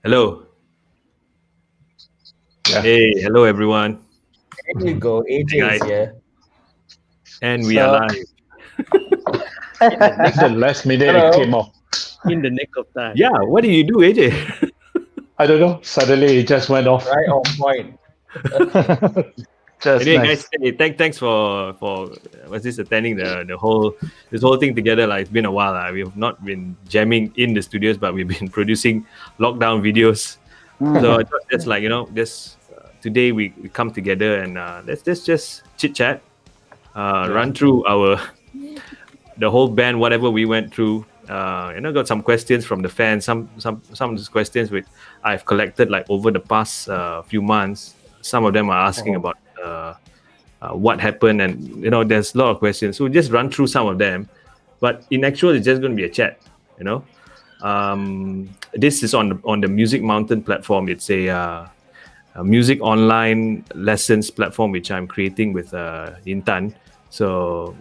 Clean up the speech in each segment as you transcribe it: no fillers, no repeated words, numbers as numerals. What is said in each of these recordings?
Hello. Yeah. Hey, hello everyone. There you go. Hey AJ is guys. here. And we are So live. In the nick, the last minute it Hello. came off. in the nick of time. Yeah, what do you do, AJ? I don't know. Suddenly it just went off. Right on point. Just Anyway, nice. guys, hey, thanks for what's this attending the whole this whole thing together. Like it's been a while. We have not been jamming in the studios, but we've been producing lockdown videos. So I thought that's like just today we come together and let's just chit chat, run through the whole band, whatever we went through. Got some questions from the fans. Some of these questions which I've collected like over the past few months. Some of them are asking about what happened, and there's a lot of questions. So we just run through some of them, but in actual, it's just going to be a chat. This is on the Music Mountain platform. It's a music online lessons platform which I'm creating with Intan. So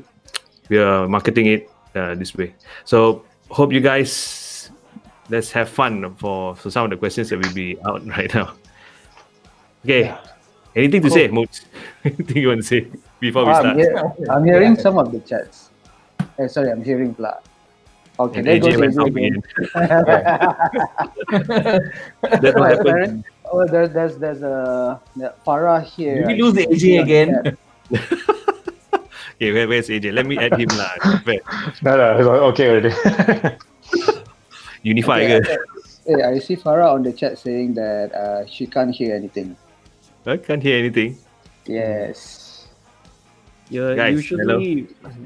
we are marketing it this way. So hope you guys let's have fun for some of the questions that will be out right now. Okay. Anything to say, Mooch? Anything you want to say before we start? I'm hearing some of the chats. Sorry, I'm hearing Pla. Okay, And there goes AJ went AJ out again. That's what happened. Oh, there's a Farah here. Did we lose AJ again? Okay, where's AJ? Let me add him lah. No, okay already. Unify Okay, ke? Hey, I see Farah on the chat saying that she can't hear anything. I can't hear anything. Yes. Yeah, Guys,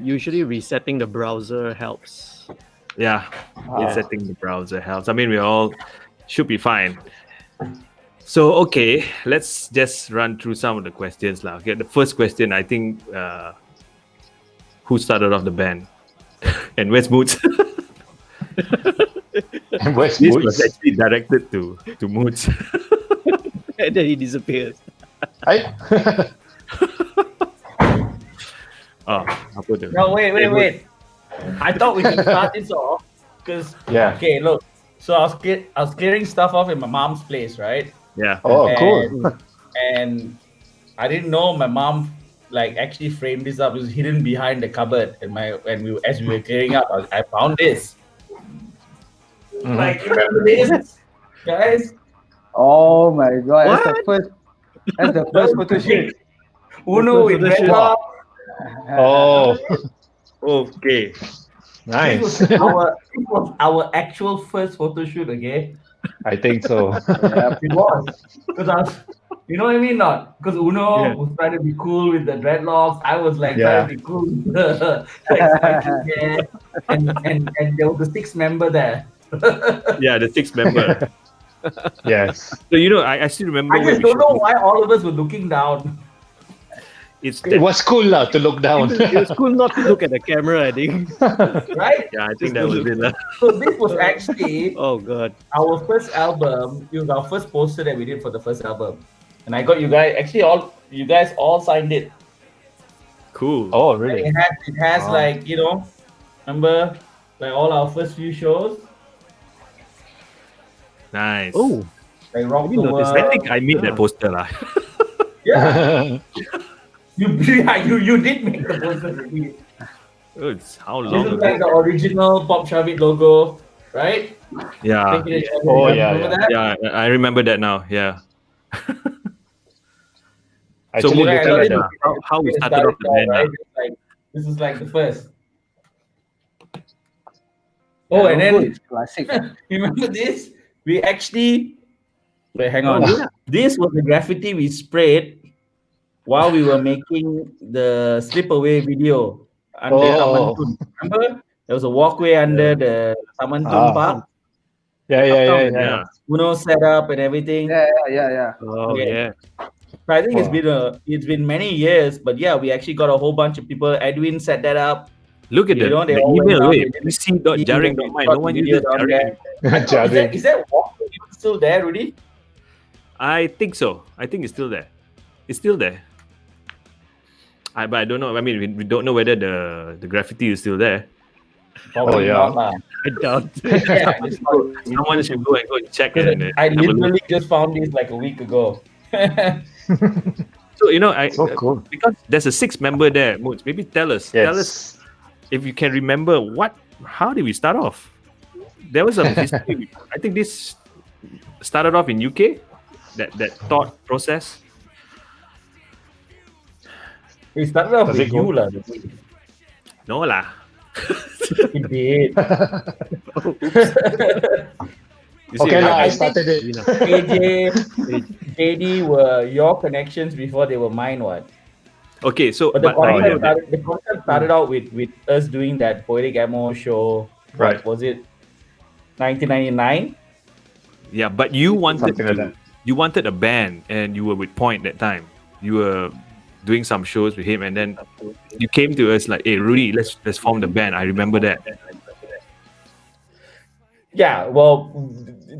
usually resetting the browser helps. Yeah, resetting the browser helps. I mean, we all should be fine. So, okay, let's just run through some of the questions lah. Okay, the first question, I think, who started off the band? And where's Moots? And where's This Moots? was actually directed to Moots. And then he disappears. Apa tu? No, wait. I thought we could start this off because okay, look. So I was clearing stuff off in my mom's place, right? Yeah. Oh, cool. And I didn't know my mom actually framed this up. It was hidden behind the cupboard. And as we were clearing up, I found this. Like, remember this, guys? Oh my God! That's the first photo shoot. Uno with dreadlocks. Oh, Okay. nice. This was our actual first photo shoot, okay? I think so. It was. Because you know what I mean? Not because Uno was trying to be cool with the dreadlocks. I was trying to be cool with the spiky hair. And there was the sixth member there. Yeah, the sixth member. Yes. So I still remember. I just don't know why all of us were looking down. It's It was cool lah to look down. It was cool not to look at the camera, I think. Right? Yeah, I think that was it. So this was actually Oh god. our first album. It was our first poster that we did for the first album. And I got you guys you guys all signed it. Cool. Oh, really? It has remember all our first few shows? Nice. Oh, Like Rock the notice World. I think I made that poster lah. Yeah. You did make the poster. Oh, it's how This long is ago? like the original Pop Shuvit logo, right? Yeah. Oh, yeah, Remember yeah. that? Yeah, I remember that now. Yeah. Actually, Mooch, looking at the how we started off the band, right? This is like the first. Oh, and then It's classic. remember this? We actually hang on. Oh, yeah. This was the graffiti we sprayed while we were making the Slip Away video under Taman Tun. Remember? There was a walkway under the Taman Tun Park. Yeah. Uno set up and everything. Yeah. oh Okay. yeah. So I think it's been many years, but yeah, we actually got a whole bunch of people. Edwin set that up. Look at You know, the they all went email. down, Wait, they did pc.jaring.my. shot No one the video uses down Jaring. there. Is that walkway still there, Rudy? I think so. I think it's still there. It's still there. But I don't know. I mean, we don't know whether the graffiti is still there. Probably yeah. not lah. I doubt. Yeah, it's not- Someone should go and check and I have a look. literally just found this like a week ago. So I So cool. because there's a 6-member there. Moods, maybe tell us Yes. if you can remember how did we start off? There was some history. I think this started off in UK. That thought process. We started off Does with it go- you lah. No lah. It did. You see, Okay, lah, I I think- started it. AJ, JD were your connections before they were mine. What? Okay, so But the concept, yeah. the concept started out with us doing that Poetic Ammo show. Right. Was it 1999? yeah, but you wanted Something like that. you wanted a band, and you were with Point that time. You were doing some shows with him, and then you came to us like, "Hey, Rudy, let's form the band." I remember that. Yeah, well,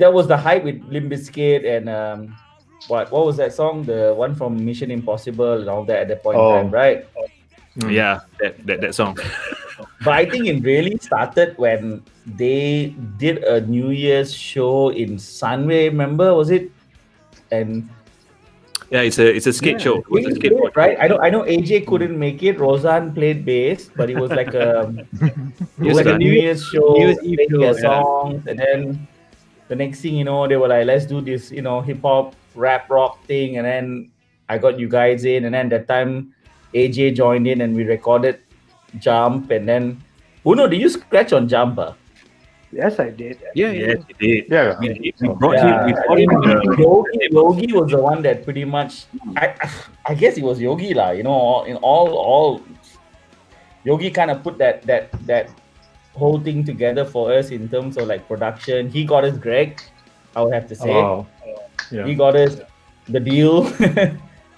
that was the hype with Limp Bizkit and what was that song? The one from Mission Impossible and all that at that point in Oh. time, right? Yeah, that song. But I think it really started when they did a New Year's show in Sunway. Remember, was it? And Yeah, it's a skate show. It was a skateboard. right? I know AJ couldn't make it. Roseanne played bass, but it was like a It was like a a New Year's show, New Year's Eve playing show, their yeah. songs, and then the next thing you know, they were like, "Let's do this, hip hop, rap, rock thing." And then I got you guys in, and then that time AJ joined in, and we recorded Jump, and then Uno, did you scratch on Jump? Yes, I did. Yeah, Yes, it did. Yeah. We brought him. We I brought think him. Yogi was the one that pretty much. I guess it was Yogi lah. In all, Yogi kind of put that whole thing together for us in terms of like production. He got us Greg, I would have to say. Oh. He Yeah. got us the deal,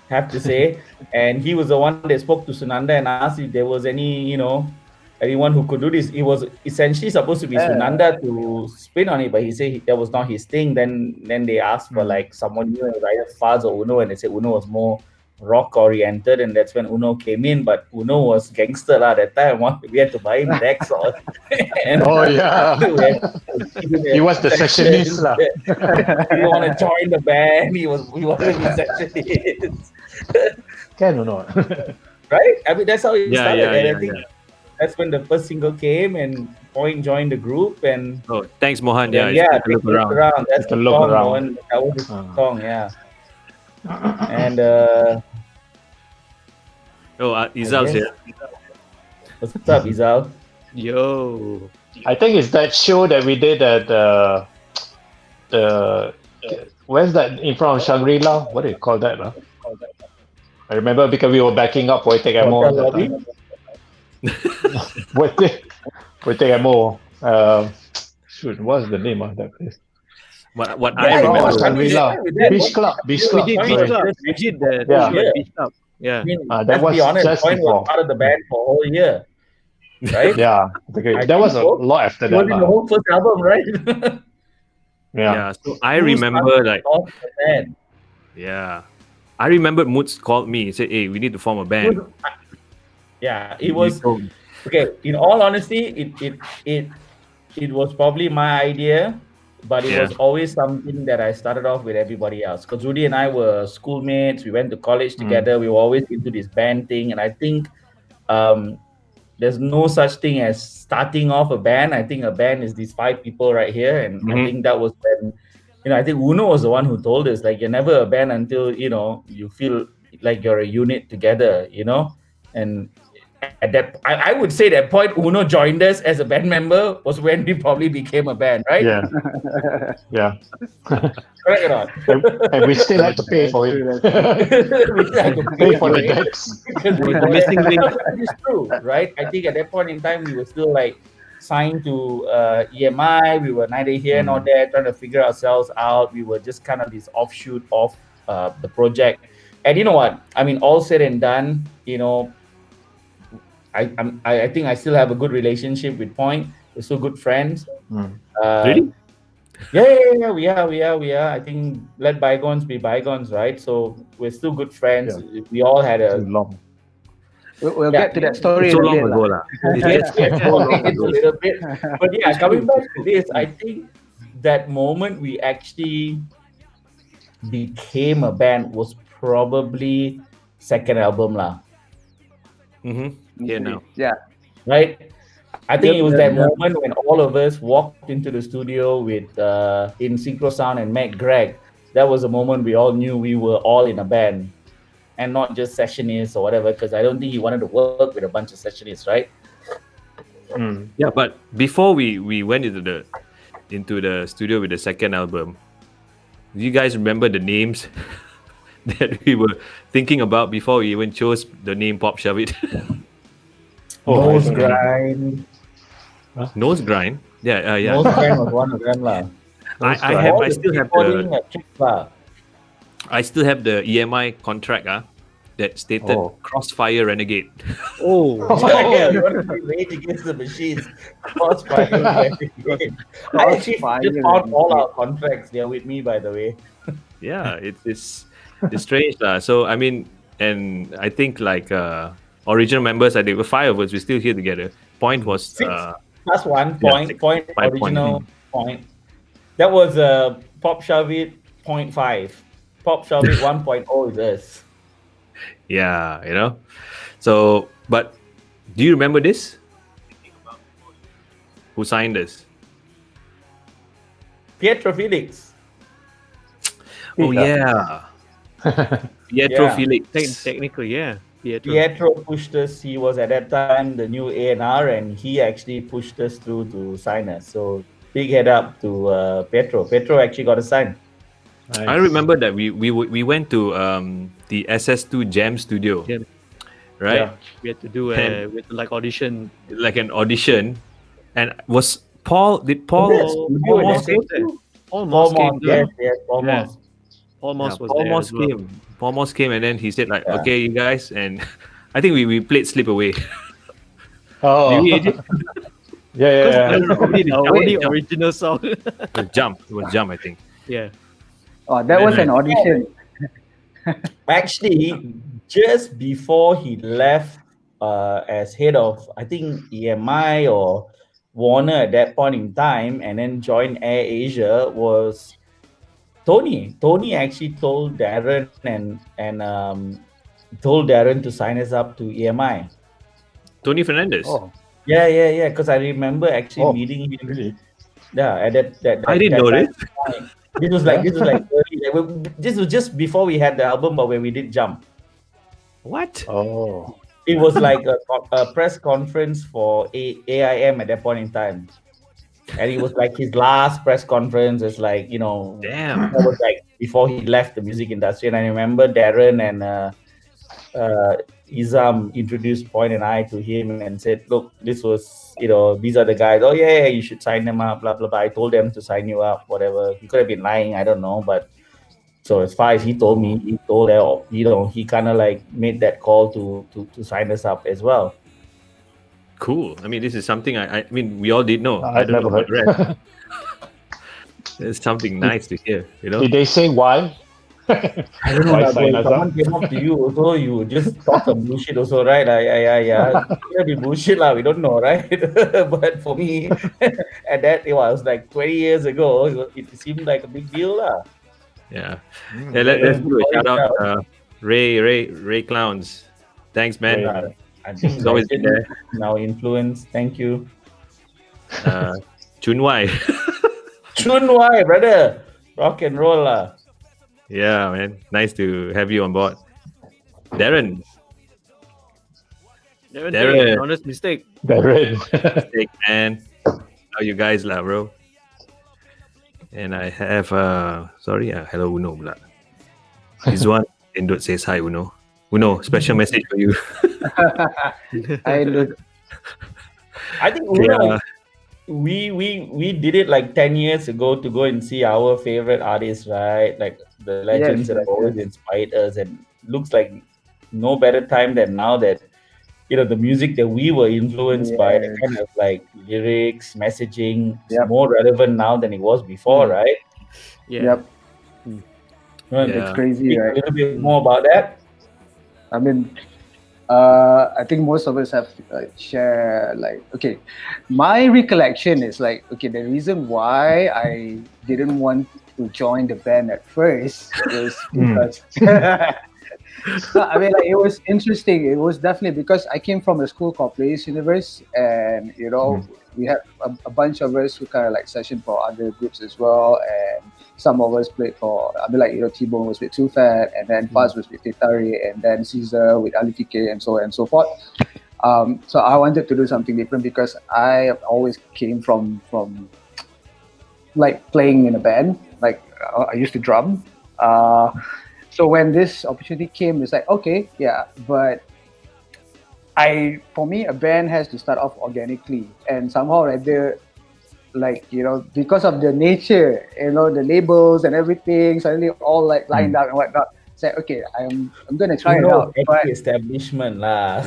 have to say. And he was the one that spoke to Sunanda and asked if there was anyone who could do this. It was essentially supposed to be Sunanda to spin on it, but he said that was not his thing. Then they asked for like someone new, either Faz or Uno, and they said Uno was more rock oriented, and that's when Uno came in. But Uno was gangster lah that time. We had to buy him Rex or and Oh, yeah. He was the sessionist lah. He want to join the band. He wanted to be sessionist. Can or not? Right? I mean, that's how it Yeah, started. yeah, and yeah, I think that's when the first single came, and Point joined the group, and Oh, thanks, Mohan. yeah, Yeah, take a look around. That's Take a the look song, around. Mohan. That was the song, yeah. And Izal's guess- here. what's up, Izal? Yo. I think it's that show that we did at the where's that in front of Shangri-La? What do you call that? I remember because we were backing up Poetic Ammo. Hotel at that lobby? time. Poetic Ammo. Shoot, what's the name of that place? What Yeah, I I know. remember. Shangri-La. We did. Beach Club. Beach We Club. We did Sorry. Beach sorry. Club. We did the Yeah. show at Beach Club. Yeah. I mean, That let's was be honest, just Point before. was part of the band for a whole year, right? Yeah. Okay. I That was a think so. lot after He was that. in the whole first album, right? Yeah. Yeah, so I Who remember started like off the band? yeah, I remember Moots called me and said, "Hey, we need to form a band." Yeah, it was He told me. okay. In all honesty, it was probably my idea, but it Yeah. was always something that I started off with everybody else. Because Rudy and I were schoolmates. We went to college together. We were always into this band thing, and I think there's no such thing as starting off a band. I think a band is these 5 people right here, and I Mhm. think that was when I think Uno was the one who told us like you're never a band until you feel like you're a unit together, and at that I would say that point Uno joined us as a band member was when we probably became a band, right? Yeah. Yeah. Correct or not? And we still had to pay for it. We had to Pay for the it. decks. Because we The were- missing link. It's true, right? I think at that point in time we were still like signed to EMI. We were neither here nor there, trying to figure ourselves out. We were just kind of this offshoot of the project. And you know what? I mean, all said and done, I think I still have a good relationship with Point. We're still good friends. Really? Yeah, we are. I think let bygones be bygones, right? So we're still good friends. We all had Too long. We'll get to that story It's so in a long bit. ago, lah. lah. Yes, yes, So long it's a ago. little bit. But yeah, coming back to this, I think that moment we actually became a band was probably second album lah, Here now. Yeah. right? I think Yep, it was yep, that yep. moment when all of us walked into the studio with in Synchro Sound and met Greg. That was the moment we all knew we were all in a band and not just sessionists or whatever, because I don't think he wanted to work with a bunch of sessionists, right? Yeah, but before we went into the studio with the second album, do you guys remember the names that we were thinking about before we even chose the name Pop Shuvit? Nose Grind. Nose Grind. Yeah, yeah. Nose Grind was one of them lah. I still have the tricks lah. I still have the EMI contract that stated Crossfire Renegade. Oh, Yeah, we want to be Rage Against the Machines. Crossfire Renegade. I actually just found all our contracts. They're with me, by the way. Yeah, it's strange lah. So I mean, and I think like original members, I think there were 5 of us. We're still here together. Point was 6 plus 1 point. six- Point 5 original point. That was Pop Shuvit 0.5. Pop Shuvit 1.0 is us. Yeah, you know. So, but do you remember this? Who signed this? Pietro Felix. Oh yeah, Pietro Yeah. Felix. technically, yeah. Pietro pushed us. He was at that time the new A&R, and he actually pushed us through to sign us. So big head up to Pietro. Pietro actually got a sign. Nice. I remember that we went to the SS2 Jam Studio, Jam. right? Yeah. We had to do And- with like audition. Like an audition, and was Paul? Did Paul? Yes, Paul in Moss SS2. came? Almost came. Yes, Paul Yeah. Moss. Almost was Paul there. Moss as well. came. Paul Moss came, and then he said like, Yeah. "Okay, you guys," and I think we played "Slip Away." Oh, Did we, AJ? yeah. That's probably the That was only Jump. original song. It was Jump. It was Jump, I think. Yeah. Oh, that was an audition. Actually, just before he left as head of, I think, EMI or Warner at that point in time, and then joined Air Asia was Tony. Tony actually told Darren and told Darren to sign us up to EMI. Tony Fernandez. Oh, Yeah. Because I remember actually Oh, meeting him. really? Yeah, at that I didn't that know time. this. This was like early, this was just before we had the album, but when we did Jump. What? Oh, It was like a press conference for AIM at that point in time. And it was like his last press conference. It's like, Damn. that was like before he left the music industry. And I remember Darren and Izam introduced Point and I to him and said, look, this was, these are the guys. Oh, yeah, you should sign them up, blah, blah, blah. I told them to sign you up, whatever. He could have been lying, I don't know. But so as far as he told me, he kind of like made that call to sign us up as well. Cool. I mean, this is something I mean, we all did know. I I've don't never know about the heard. rest. It's something nice to hear, Did they say why? I don't know, Why but sign if us someone up? came up to you also, you would just talk some bullshit also, right? Yeah. It could be bullshit lah, we don't know, right? But for me, at that, it was like 20 years ago, it seemed like a big deal lah. Yeah. Yeah, let's do a shout out. Ray Clowns. Thanks, man. Ray. I think He's always been there. Now influence, thank you. Chun Wai. Chun Wai, brother, rock and roll lah. Yeah, man. Nice to have you on board. Darren. Darren. Honest mistake. Darren. Hey, man. How you guys lah, bro? And I have hello Uno pula. This one Indot says hi Uno. Uno, special message for you. I look. I think Yeah. we did it like 10 years ago to go and see our favorite artists, right? Like the legends that have always inspired us, and looks like no better time than now that the music that we were influenced by, the kind of like lyrics, messaging is more relevant now than it was before, right? Yeah. Yep. Right? Yeah. It's crazy, Speak a right? little bit more about that. I mean, I think most of us have share like, okay, my recollection is like, okay, the reason why I didn't want to join the band at first was because no, I mean, like, it was interesting. It was definitely because I came from a school called Players Universe, and we had a bunch of us who kind of like session for other groups as well, and some of us played for. I mean, like, T-Bone was with Too Fat, and then Fuzz was with Tari, and then Caesar with Ali TK, and so on and so forth. So I wanted to do something different because I always came from like playing in a band. Like, I used to drum. So when this opportunity came, it's like, okay, yeah, but for me, a band has to start off organically, and somehow rather, like, because of the nature, the labels and everything suddenly all like lined up and whatnot. Say, okay, I'm gonna try it out. But Establishment lah.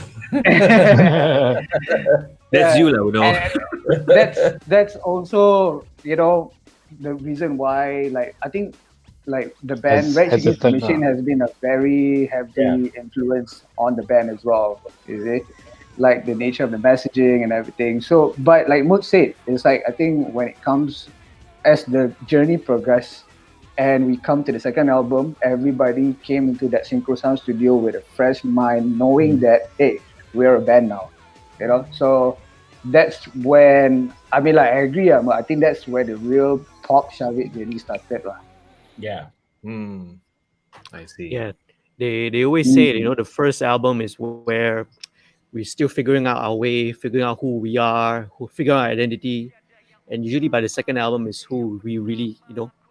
That's you lah, that's also the reason why, like, I think, like, the band Red Against the Machine has been a very heavy influence on the band as well. Is it? Like the nature of the messaging and everything. So, but like Mood said, it's like, I think when it comes, as the journey progressed and we come to the second album, everybody came into that Synchro Sound studio with a fresh mind, knowing that, hey, we're a band now. So that's when, I mean, like, I agree. I think that's where the real Pop Shuvit really started. Yeah. I see. Yeah. They always say, the first album is where we're still figuring out our way, figuring out who we are, figuring out our identity. And usually by the second album is who we really,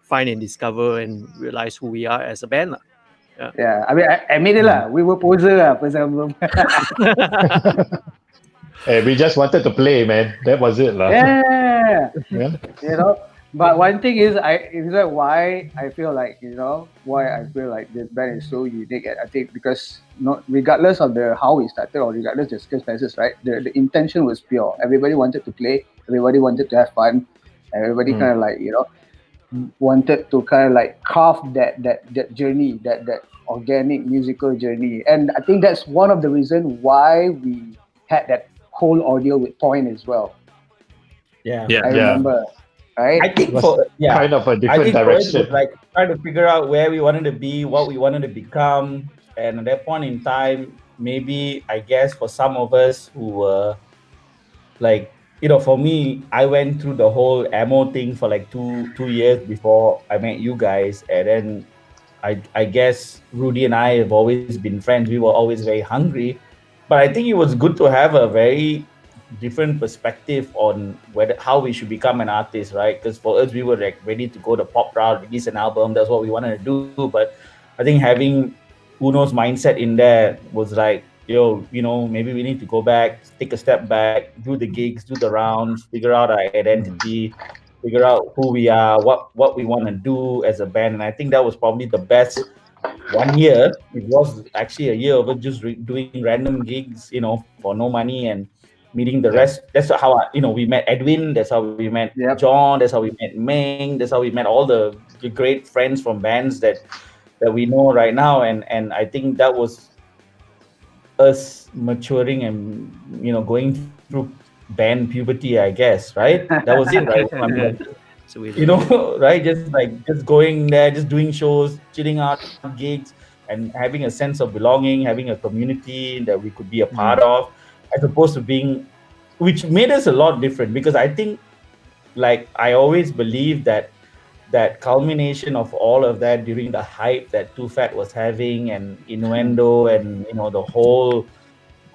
find and discover and realize who we are as a band. Yeah. I mean, I admit it, we were poser first album. Hey, we just wanted to play, man. That was it. Yeah. But one thing is, why I feel like, this band is so unique. I think because regardless of how we started or regardless of the circumstances, right? The intention was pure. Everybody wanted to play. Everybody wanted to have fun. Everybody kind of like, wanted to kind of like carve that journey, that organic musical journey. And I think that's one of the reasons why we had that whole audio with Point as well. Yeah. I remember. Right? I think kind of a different direction. Like trying to figure out where we wanted to be, what we wanted to become, and at that point in time, maybe I guess for some of us who were like, for me, I went through the whole emo thing for like two years before I met you guys, and then I guess Rudy and I have always been friends. We were always very hungry, but I think it was good to have a very different perspective on how we should become an artist, right? Because for us, we were like ready to go the pop route, release an album. That's what we wanted to do. But I think having Uno's mindset in there was like, maybe we need to go back, take a step back, do the gigs, do the rounds, figure out our identity, figure out who we are, what we want to do as a band. And I think that was probably the best 1 year. It was actually a year of just doing random gigs, for no money and meeting the rest. That's how we met Edwin. That's how we met John. That's how we met Meng. That's how we met all the great friends from bands that we know right now. And I think that was us maturing and going through band puberty, I guess, right? That was it, right? I mean, right? Just going there, just doing shows, chilling out gigs, and having a sense of belonging, having a community that we could be a part of, as opposed to which made us a lot different. Because I think, like, I always believe that culmination of all of that during the hype that Too Fat was having, and Innuendo, and the whole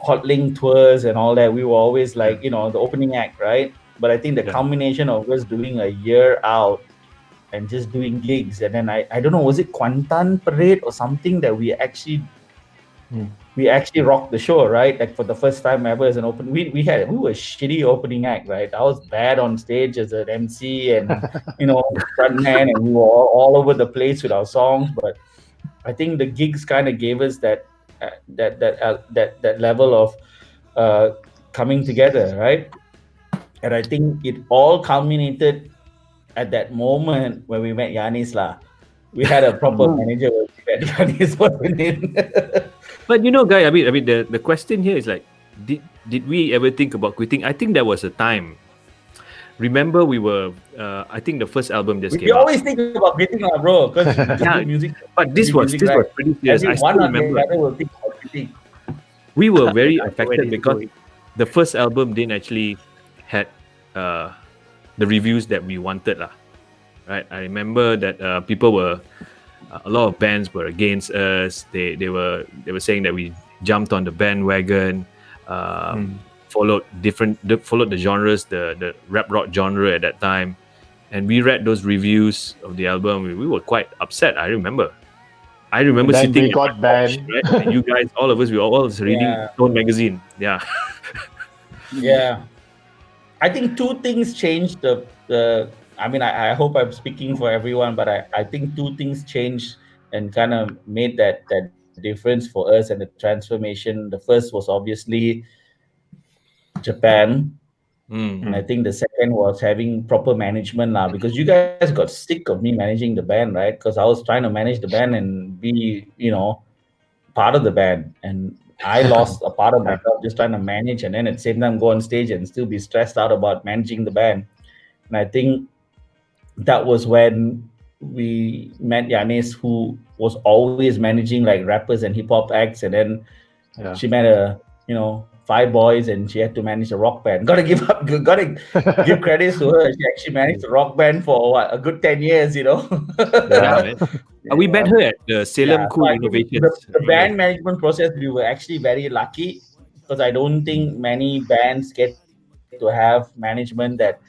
Hotlink tours and all that, we were always like, the opening act, right? But I think the combination of us doing a year out and just doing gigs, and then I don't know, was it Kuantan Parade or something that we actually rocked the show, right? Like for the first time ever as an open, we were a shitty opening act, right? I was bad on stage as an MC and frontman, and we were all over the place with our songs. But I think the gigs kind of gave us that level of coming together, right? And I think it all culminated at that moment when we met Yaniz lah. We had a proper manager when Yaniz wasn't in. But you know, guy, I mean, the question here is like, did we ever think about quitting? I think there was a time. Remember, we were. I think the first album just We came out. always think about quitting, bro, because Yeah, music. but this was music, right? pretty serious. Every I still one or the remember other will think about quitting. we were very I know where affected this is because going. the first album didn't actually had the reviews that we wanted, lah. Right? I remember that people were a lot of bands were against us. They were saying that we jumped on the bandwagon, followed the genres, the rap rock genre at that time, and we read those reviews of the album. We were quite upset. I remember Then sitting we in got my couch, banned. right? And you guys, all of us, we were all reading Yeah. Tone magazine. Yeah. Yeah, I think two things changed the. I mean, I hope I'm speaking for everyone, but I think two things changed and kind of made that difference for us and the transformation. The first was obviously Japan, and I think the second was having proper management now, because you guys got sick of me managing the band, right? Because I was trying to manage the band and be, part of the band, and I lost a part of myself just trying to manage, and then at the same time go on stage and still be stressed out about managing the band. And I think that was when we met Yaniz, who was always managing like rappers and hip hop acts, and then she met five boys, and she had to manage a rock band. Gotta give credits to her. She actually managed a rock band for a good 10 years, Yeah, man. We met her at the Salem Cool so I think Innovations. the band management process, we were actually very lucky, because I don't think many bands get to have management that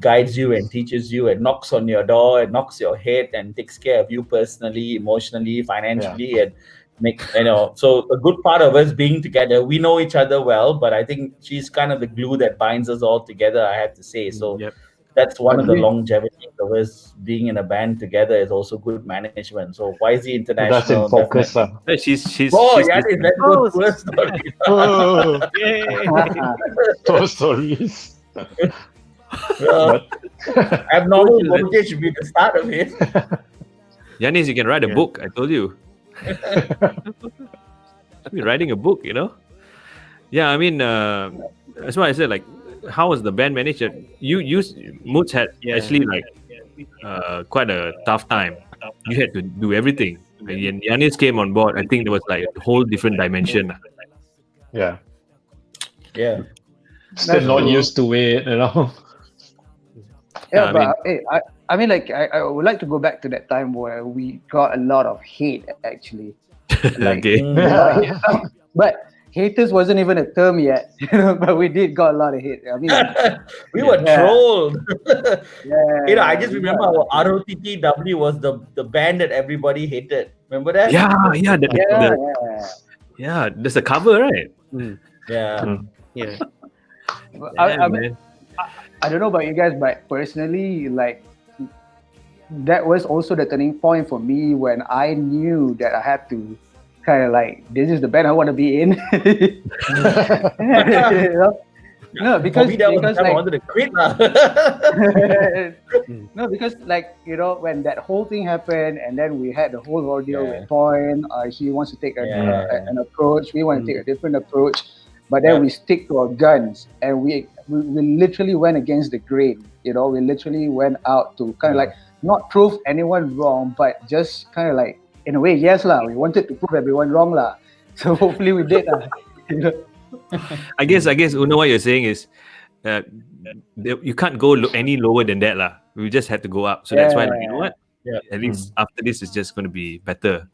guides you and teaches you and knocks on your door and knocks your head and takes care of you personally, emotionally, financially, and so a good part of us being together, we know each other well, but I think she's kind of the glue that binds us all together, I have to say. So that's one of the longevities of us being in a band together, is also good management. So YZ International, That's in focus. She's Yaniz, let's go to her story. Those stories. Abnormal voltage should be the start of it. Yaniz, you can write a book. I told you. Be writing a book, Yeah, I mean, that's why I said, like, how was the band managed? Moods had actually like quite a tough time. You had to do everything. And Yaniz came on board. I think there was like a whole different dimension. Yeah. That's Still not cool. used to it, Yeah, but I mean, like, I would like to go back to that time where we got a lot of hate, actually. Like, Okay. but haters wasn't even a term yet, but we did got a lot of hate. I mean, we were trolled. yeah, I just remember our ROTTW was the band that everybody hated. Remember that? Yeah, there's a cover, right? Yeah. I mean, I don't know about you guys, but personally, like, that was also the turning point for me when I knew that I had to kind of like, this is the band I want to be in. No, because For me, that was the time I like, wanted to quit. no, because like, when that whole thing happened, and then we had the whole ordeal with Point. He wants to take an approach. We want to take a different approach, but then we stick to our guns, and we literally went against the grain. We literally went out to kind of like not prove anyone wrong, but just kind of like, in a way, yes lah. We wanted to prove everyone wrong lah. So hopefully we did lah. I guess Uno, what you're saying is you can't go any lower than that lah. We just had to go up. So that's why, like, you know what? At least after this, it's just going to be better.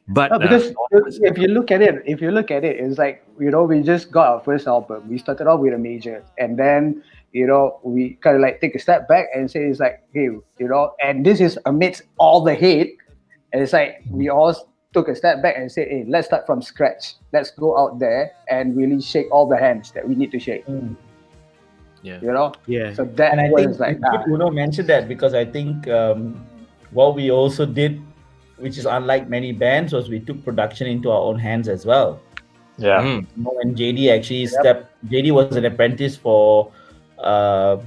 But no, because if you look at it, it's like, we just got our first album. We started off with a major, and then we kind of like take a step back and say, it's like, hey, and this is amidst all the hate, and it's like we all took a step back and said, hey, let's start from scratch. Let's go out there and really shake all the hands that we need to shake. So that, and I was think like, Uno mentioned that, because I think what we also did, which is unlike many bands, was we took production into our own hands as well. When JD actually JD was an apprentice for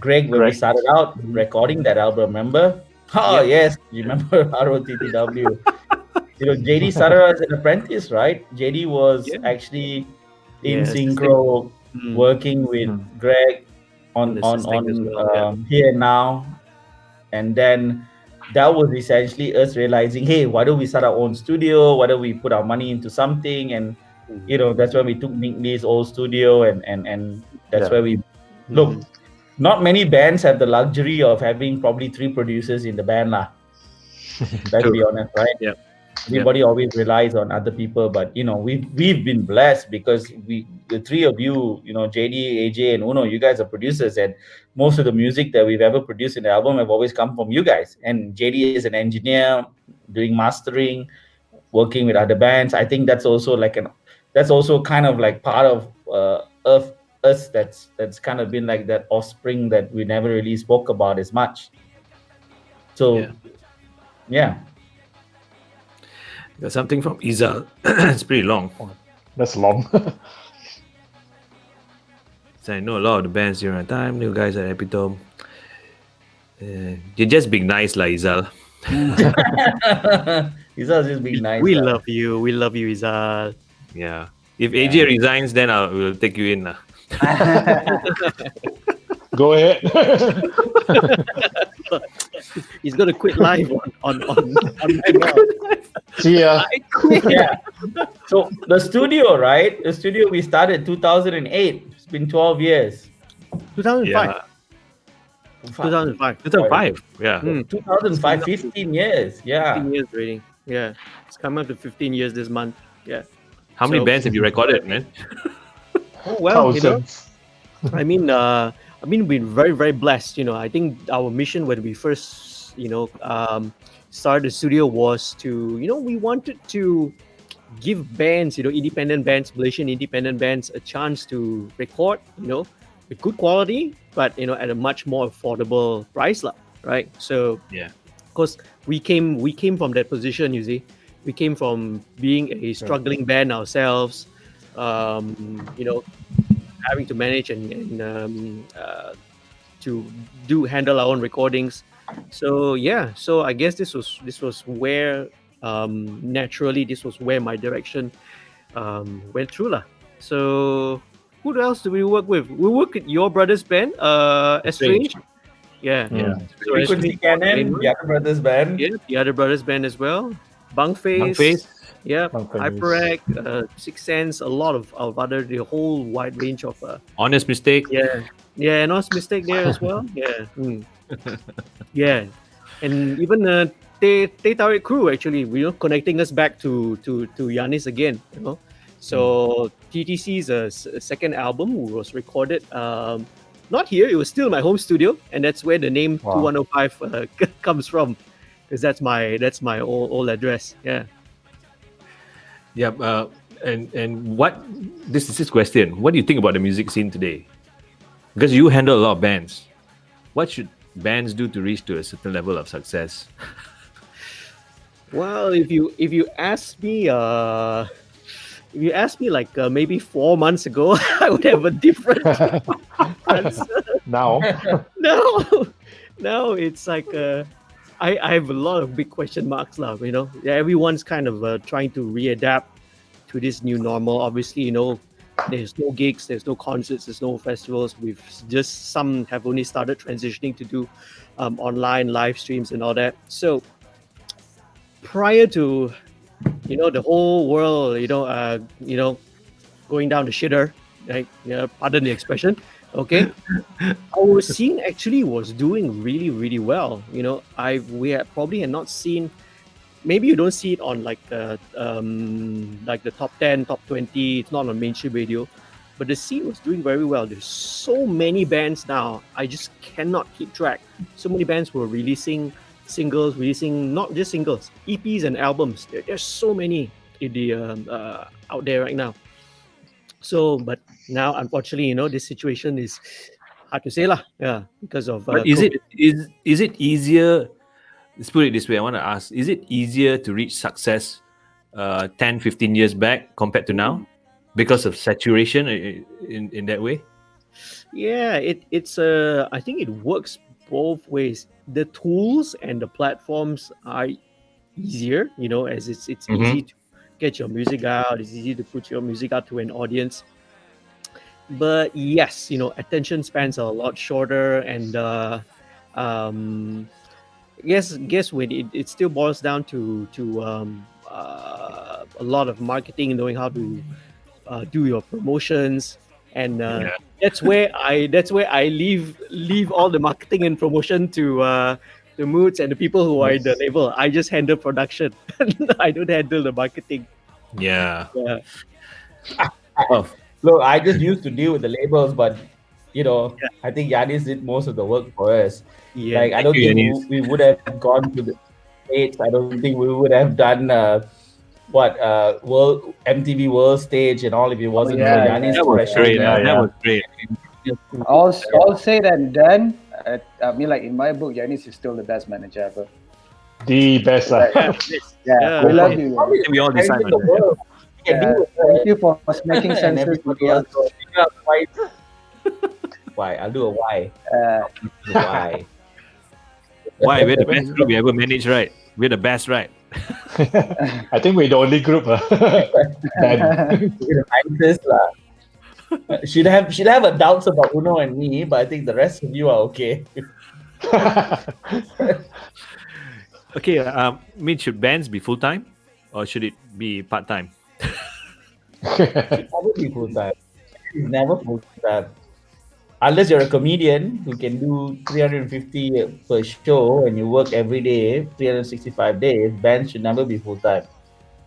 Greg when we started out recording that album, remember? Yes, you remember ROTTW. JD started as an apprentice, right? JD was actually in synchro, working with Greg on as well. Here Now, and then that was essentially us realizing, hey, why don't we start our own studio? Why don't we put our money into something? And that's when we took Nick Lee's old studio, and that's where we look. Not many bands have the luxury of having probably 3 producers in the band, lah. Let's be honest, right? Yep. Everybody always relies on other people, but we've been blessed because the 3 of you, JD, AJ, and Uno, you guys are producers, and most of the music that we've ever produced in the album have always come from you guys. And JD is an engineer doing mastering, working with other bands. I think that's also kind of like part of us that's kind of been like that offspring that we never really spoke about as much. So yeah. Got something from Izal. It's pretty long. That's long. So I know a lot of the bands during our time. New guys at Epitome. You're just being nice, lah, Izal. Izal just being nice. We love you. We love you, Izal. Yeah. If AJ resigns, then we'll take you in. Go ahead. He's gonna quit live on See ya. Yeah. So the studio, right? The studio we started 2008. It's been 12 years. 2005. 2005. Yeah. 2005, 15 years. Yeah. 15 years already. Yeah. It's coming up to 15 years this month. Yeah. How many bands have you recorded, man? Oh, well, Thousands. I mean, we've been very, very blessed. I think our mission when we first, started the studio was to, we wanted to give bands, independent bands, Malaysian independent bands, a chance to record, with good quality, but at a much more affordable price, right? So of course, we came from that position. You see, we came from being a struggling band ourselves, having to manage and to handle our own recordings. So I guess this was where naturally this was where my direction went through lah. So who else do we work with? We work with your brother's band, Estd. Yeah. So Frequency Cannon, the other brothers band. Yeah, the other brothers band as well. Bangface. Yeah, Hyperact, Six Sense, a lot of other, the whole wide range of Honest Mistake. Yeah, Honest Mistake there as well. Yeah. Yeah, and even Teh Tarik crew actually, connecting us back to Yaniz again. So TTC's second album was recorded not here. It was still my home studio, and that's where the name 2105 comes from, because that's my old address. Yeah. Yeah. And what this is this question? What do you think about the music scene today? Because you handle a lot of bands. What should bands do to reach to a certain level of success? Well, if you ask me, like maybe 4 months ago, I would have a different answer. Now it's like I have a lot of big question marks now. Everyone's kind of trying to readapt to this new normal. Obviously, there's no gigs, there's no concerts, there's no festivals. We've just some have only started transitioning to do online live streams and all that. So prior to the whole world going down the shitter, right? Pardon the expression. Okay, our scene actually was doing really, really well. We had probably not seen. Maybe you don't see it on like the top 10, top 20. It's not on mainstream radio, but the scene was doing very well. There's so many bands now. I just cannot keep track. So many bands were releasing singles, releasing not just singles, EPs and albums. There's so many in the out there right now. So, but now unfortunately, this situation is hard to say lah. Yeah, because of. But is it easier? Let's put it this way. I want to ask: is it easier to reach success 10, 15 years back compared to now, because of saturation in that way? Yeah, it's I think it works both ways. The tools and the platforms are easier, as it's easy to get your music out, it's easy to put your music out to an audience. But yes, attention spans are a lot shorter, and um, guess when it still boils down to a lot of marketing, knowing how to do your promotions, and that's where I leave all the marketing and promotion to the moods and the people who are in the label. I just handle production. I don't handle the marketing. Yeah. Yeah. Look, I just used to deal with the labels, but I think Yaniz did most of the work for us. Yeah. Like, I don't you, think Yaniz. we would have gone to the States. I don't think we would have done World MTV World Stage and all if it wasn't for Yaniz That was pressure. great. Yeah, That yeah. was great. All said and done. I mean, like in my book, Yanis is still the best manager ever. The best. Yeah, we love you. Probably We all decide in the on that. world. We can deal with Thank you for making and sense. everybody else will figure out why. Why? I'll do a why. Why? Why? We're the best group we ever managed, right? We're the best, right? I think we're the only group. Then. We're the nicest, lah. She'd have a doubts about Uno and me, but I think the rest of you are okay. Okay, should bands be full time or should it be part time? It never be full time. It's never full time. Unless you're a comedian who can do 350 per show and you work every day, 365 days, bands should never be full time.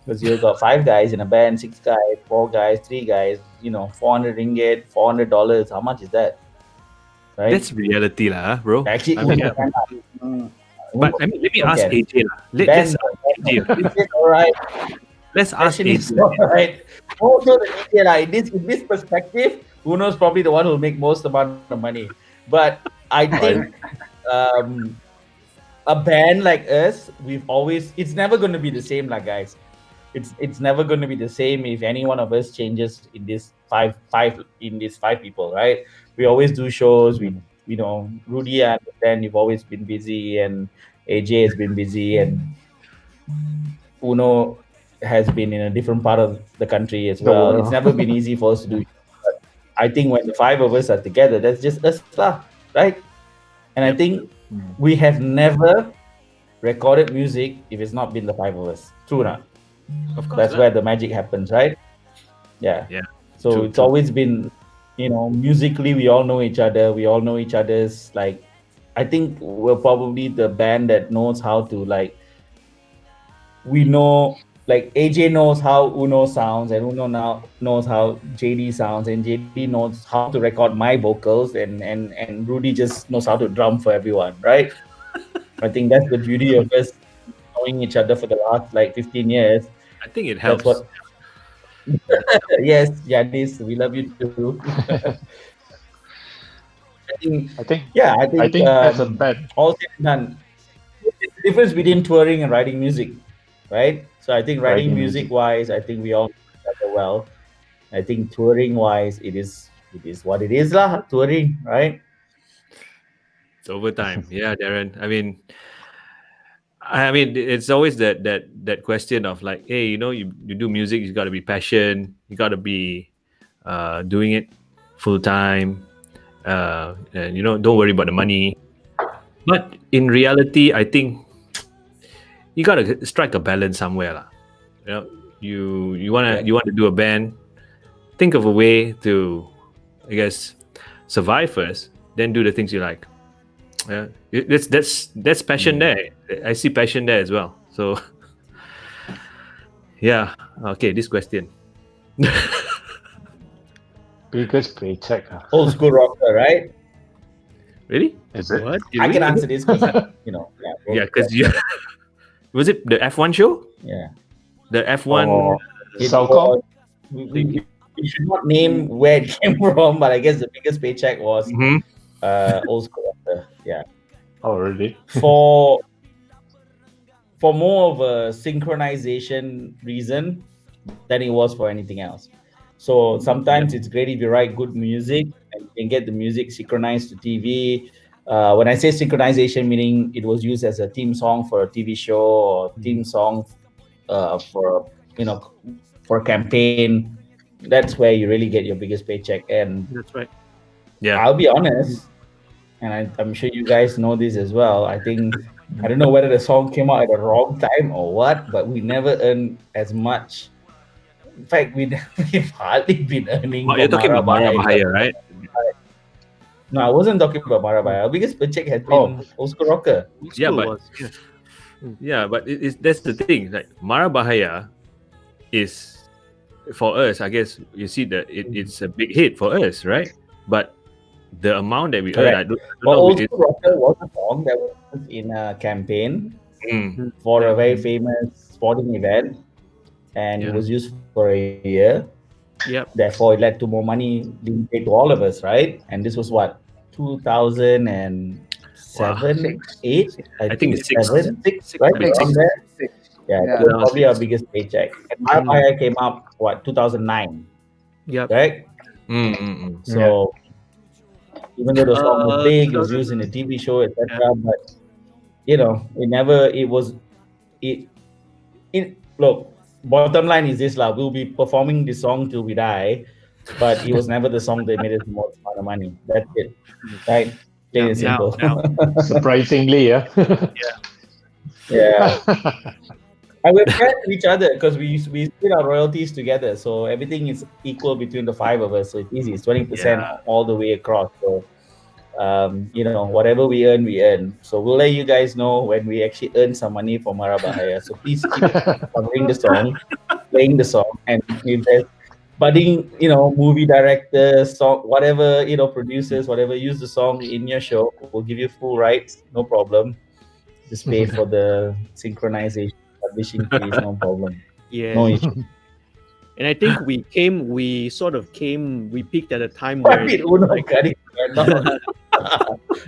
Because you've got 5 guys in a band, 6 guys, 4 guys, 3 guys, 400 ringgit, $400. How much is that? Right? That's reality, lah, bro. Actually, I mean, but let me ask AJ. Let's ask AJ. All right. Let's ask AJ. All right. Also, the DJ, in this perspective, Uno's probably the one who'll make most amount of money. But I think a band like us, it's never going to be the same, like guys. It's never going to be the same if any one of us changes in this five people, right? We always do shows. Rudy and Ben, you've always been busy, and AJ has been busy, and Uno has been in a different part of the country as well. It's never been easy for us to do. But I think when the 5 of us are together, that's just us, right? And I think we have never recorded music if it's not been the 5 of us. True or not? Of course. That's where the magic happens, right? Yeah. Yeah. So True, it's always been, musically we all know each other. We all know each other's, I think we're probably the band that knows how to, we know, AJ knows how Uno sounds, and Uno now knows how JD sounds, and JD knows how to record my vocals, and Rudy just knows how to drum for everyone, right? I think that's the beauty of us knowing each other for the last 15 years. I think it helps. Yes, Yaniz, we love you too. I think as a band, all said and done, the difference between touring and writing music, right? So I think writing music wise, I think we all know each other well. I think touring wise, it is what it is, lah. Touring, right? It's overtime. Yeah, Darren. I mean, it's always that question of hey, you do music, you got to be passionate, you got to be doing it full time, and don't worry about the money. But in reality, I think you got to strike a balance somewhere, lah. You want to do a band, think of a way to, I guess, survive first, then do the things you like. Yeah, that's passion there. I see passion there as well. So, yeah. Okay, this question. biggest paycheck. Old school rocker, right? Really? Is it? What? I can answer this because Yeah, because you was it the F1 show? Yeah. The F1. Saucom? We should not name where it came from, but I guess the biggest paycheck was old school rocker. Yeah. Oh, really? For more of a synchronization reason than it was for anything else. So sometimes it's great if you write good music and you can get the music synchronized to TV. When I say synchronization, meaning it was used as a theme song for a TV show or theme song for for a campaign. That's where you really get your biggest paycheck. And That's right. Yeah. I'll be honest, and I'm sure you guys know this as well. I don't know whether the song came out at the wrong time or what, but we never earned as much. In fact, we've hardly been earning. You're talking about Mara Bahaya, right? No, I wasn't talking about Mara Bahaya. Our biggest paycheck has been Oscar Rocker. Yeah, but Was, yeah, but that's the thing. Like Mara Bahaya is for us. I guess you see that it's a big hit for us, right? But the amount that we earn, I don't know. Oscar Rocker was a song that was in a campaign for a very famous sporting event, and it was used for a year. Yep. Therefore, it led to more money being paid to all of us, right? And this was what 2007, 8. I think it's 6, right? Around there. Yeah, it was probably our biggest paycheck. And Mara came up 2009. Yep. Right. So even though the song was big, it was used in a TV show, etc. But it never. Look. Bottom line is this, we'll be performing this song till we die, but it was never the song that made us the most amount of money. That's it, right? Plain and simple. Surprisingly, yeah. Yeah. And we're friends with each other because we split our royalties together, so everything is equal between the 5 of us. So it's easy. It's 20% all the way across. So whatever we earn. So we'll let you guys know when we actually earn some money from Mara Bahaya. So please keep covering the song, playing the song, and if there's budding, movie directors, song, whatever, producers, whatever, use the song in your show. We'll give you full rights, no problem. Just pay for the synchronization, publishing fees, no problem. Yeah. No issue. And I think we peaked at a time where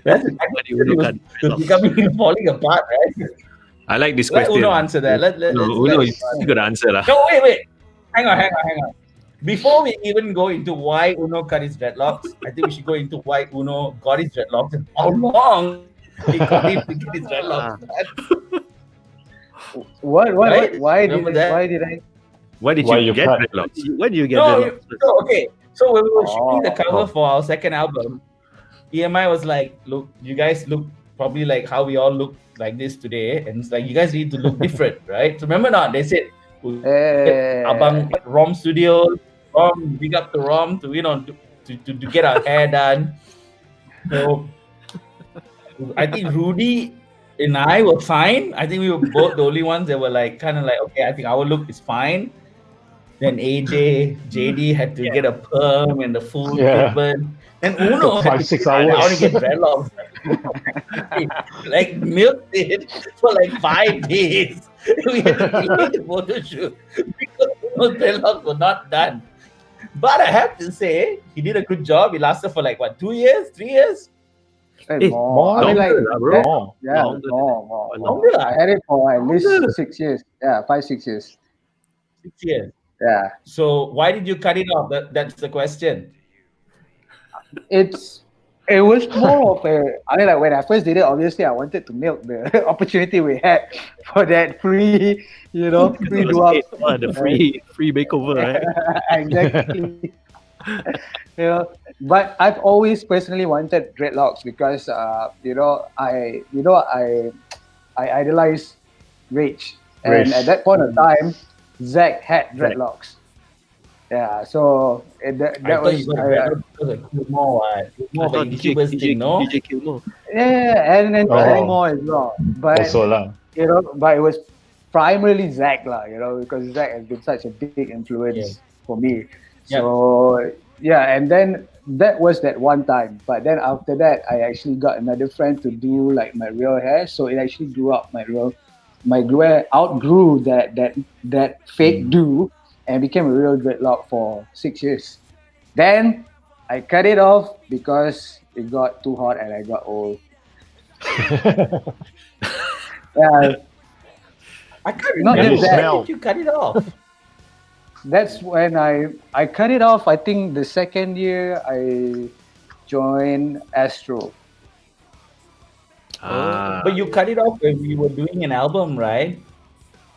That's becoming falling apart, right? I like this Let question. Uno answer that. Uno, you got to answer lah. No, wait. Hang on. Before we even go into why Uno cut his dreadlocks, I think we should go into why Uno got his dreadlocks and how long he got him to get his dreadlocks. What? Right? Why did Remember that? Why did you get dreadlocks? When do you get No, dreadlocks? okay. So when we were shooting the cover for our second album, EMI was like, look, you guys look probably like how we all look like this today. And it's like, you guys need to look different, right? So remember not, they said, Abang Rom Studio, Rom, big up to Rom to get our hair done. So I think Rudy and I were fine. I think we were both the only ones that were like, kind of like, okay, I think our look is fine. Then AJ, JD had to get a perm and the full treatment. And Uno 5-6 hours. I want to get dreadlocks. Like milked it for like 5 days. We had to delay the photo shoot because Uno's dreadlocks were not done. But I have to say, he did a good job. He lasted for like 2 years, 3 years. More. I mean, like, More. Longer. I had it for at least 6 years. Yeah, 5-6 years. 6 years. Yeah. So why did you cut it off? That's the question. It was more of like when I first did it, obviously I wanted to milk the opportunity we had for that free, free do-up. The free makeover, right? Exactly. But I've always personally wanted dreadlocks because I idolize Rage. And at that point of time, Zach had dreadlocks. Yeah, so that was more of a YouTuber's thing, no? DJ Kilmore. Yeah, and then more as well. But also, but it was primarily Zach because Zach has been such a big influence for me. Yeah. So and then that was that one time. But then after that, I actually got another friend to do like my real hair, so it actually grew up outgrew that fake do and became a real dreadlock for 6 years. Then I cut it off because it got too hot and I got old. I can't remember that. Why did you cut it off? That's when I cut it off. I think the second year I joined Astro. But you cut it off when we were doing an album, right?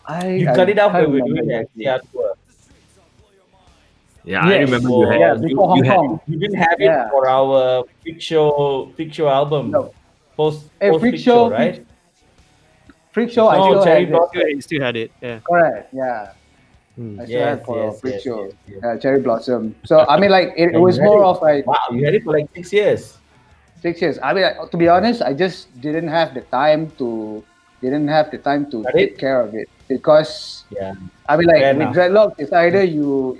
I You cut it off can't when we were remember doing the exactly. XCR tour. Yeah, I Yes, remember you had yeah, before Hong you had Kong. You didn't have it Yeah, for our Freak Show album, no. post Freak Freak Show, Show, right? Freak Show, I No, still Cherry have it. Blossom. You still had it. Yeah. Correct, yeah. Hmm. I still have for Yes, Freak yes, Show. yes, yes. Yeah, Cherry Blossom. So I mean, like it And was you had more it. of like Wow, you had it for like 6 years. 6 years. I mean, to be honest, I just didn't have the time to Got take it? care of it because Yeah. I mean, like Fair with enough. dreadlocks, it's either you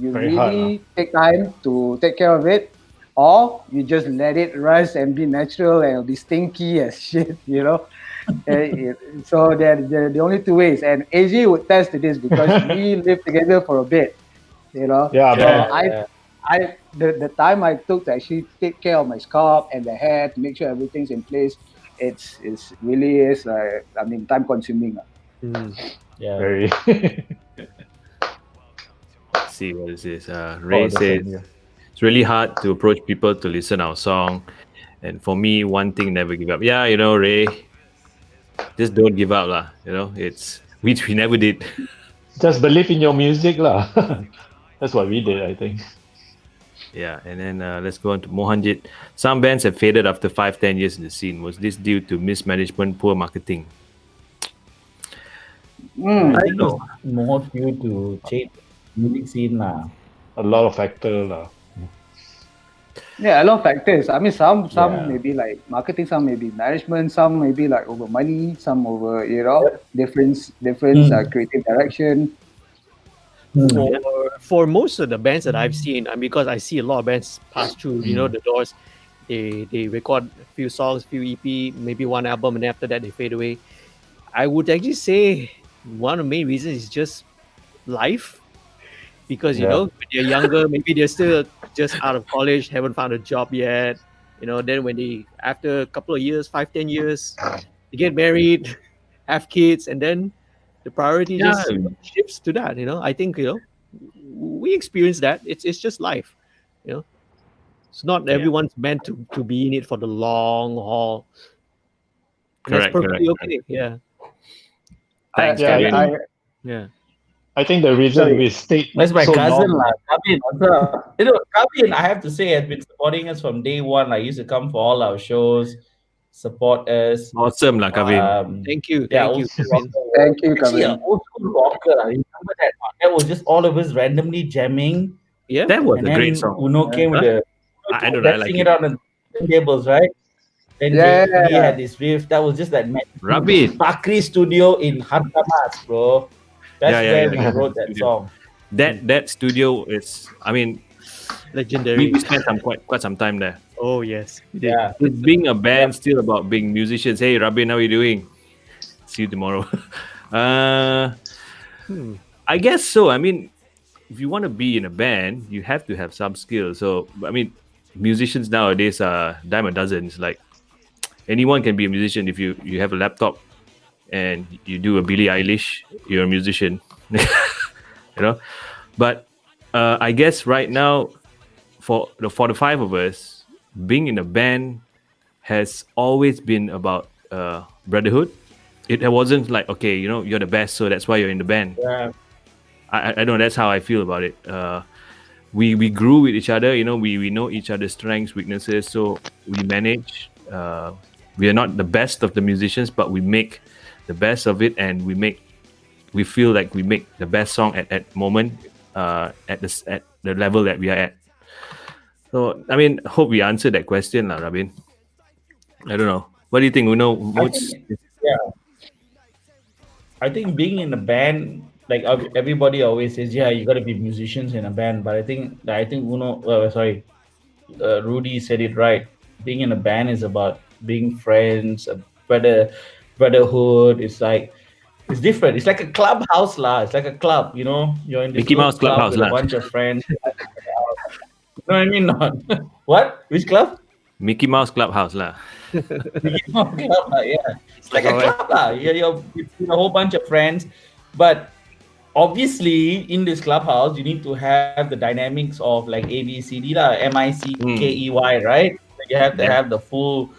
Very hard, really take time to take care of it, or you just let it rust and be natural and it'll be stinky as shit, you know. So they're the only two ways, and AJ would test to this because we lived together for a bit, you know. Yeah, So man. the time I took to actually take care of my scalp and the hair to make sure everything's in place, it's really is I mean time consuming. Hmm. Yeah. Very. Let's see what is this. Oh, Ray that's says yeah. it's really hard to approach people to listen our song, and for me, one thing never give up. Yeah, Ray, just don't give up lah. It's which we never did. Just believe in your music, lah. That's what we did, I think. Yeah, and then let's go on to Mohanjit. Some bands have faded after 5-10 years in the scene. Was this due to mismanagement, poor marketing? Mm. I think it's more due to change music scene lah. A lot of factors, lah. Yeah, a lot of factors. I mean, some Yeah. maybe like marketing, some maybe management, some maybe like over money, some over different creative direction. For most of the bands that I've seen, and because I see a lot of bands pass through, the doors, they record a few songs, few EP, maybe one album, and after that they fade away. I would actually say one of the main reasons is just life, because when they're younger, maybe they're still just out of college, haven't found a job yet. Then when they after a couple of years, 5-10 years, they get married, have kids, and then the priority just shifts to that. I think we experience that. It's just life. It's not everyone's meant to be in it for the long haul. And that's perfectly okay. Yeah. Thanks, Yeah, Yeah. I think the reason we stayed That's my so cousin long. lah. Rabin, what's up? Rabin, I have to say, has been supporting us from day one. Like, used to come for all our shows, support us. Awesome lah, Kavin. Thank you. Yeah, Thank you. Thank you, Actually, Kavin. an old school rocker. I remember that. That was just all of us randomly jamming. Yeah. That was And a then great song. Uno came with the I don't know, I like dancing it. it on the tables, right? Then he had this riff. That was just that Rabin. Bakri studio in Hartamas, bro. That's where we wrote that Studio. song. That studio is, I mean, Legendary. we spent quite some time there. Oh yes. Yeah. It's being a band still about being musicians. Hey, Rabin, how are you doing? See you tomorrow. I guess so. I mean, if you want to be in a band, you have to have some skill. So, I mean, musicians nowadays are dime a dozen. It's like anyone can be a musician if you have a laptop and you do a Billie Eilish, you're a musician. But I guess right now, for the five of us, being in a band has always been about brotherhood. It wasn't like, okay, you're the best, so that's why you're in the band. Yeah. I know that's how I feel about it. We grew with each other, we know each other's strengths, weaknesses, so we manage. We are not the best of the musicians, but we make the best of it, and we feel like we make the best song at that moment, at the level that we are at. So I mean, hope we answered that question, lah, Rabin. I don't know. What do you think, Uno? I think being in a band, like everybody always says, yeah, you got to be musicians in a band. But I think Rudy said it right. Being in a band is about being friends, brotherhood. It's different. It's like a clubhouse lah. It's like a club, you're in this Mickey Mouse club Clubhouse with lah. a bunch of friends. You know what I mean? Not what? Which club? Mickey Mouse Clubhouse lah. Mickey Mouse Club lah, yeah. It's like a club lah. You're with a whole bunch of friends, but obviously in this clubhouse you need to have the dynamics of like ABCD lah, MICKEY, right? You have to have the full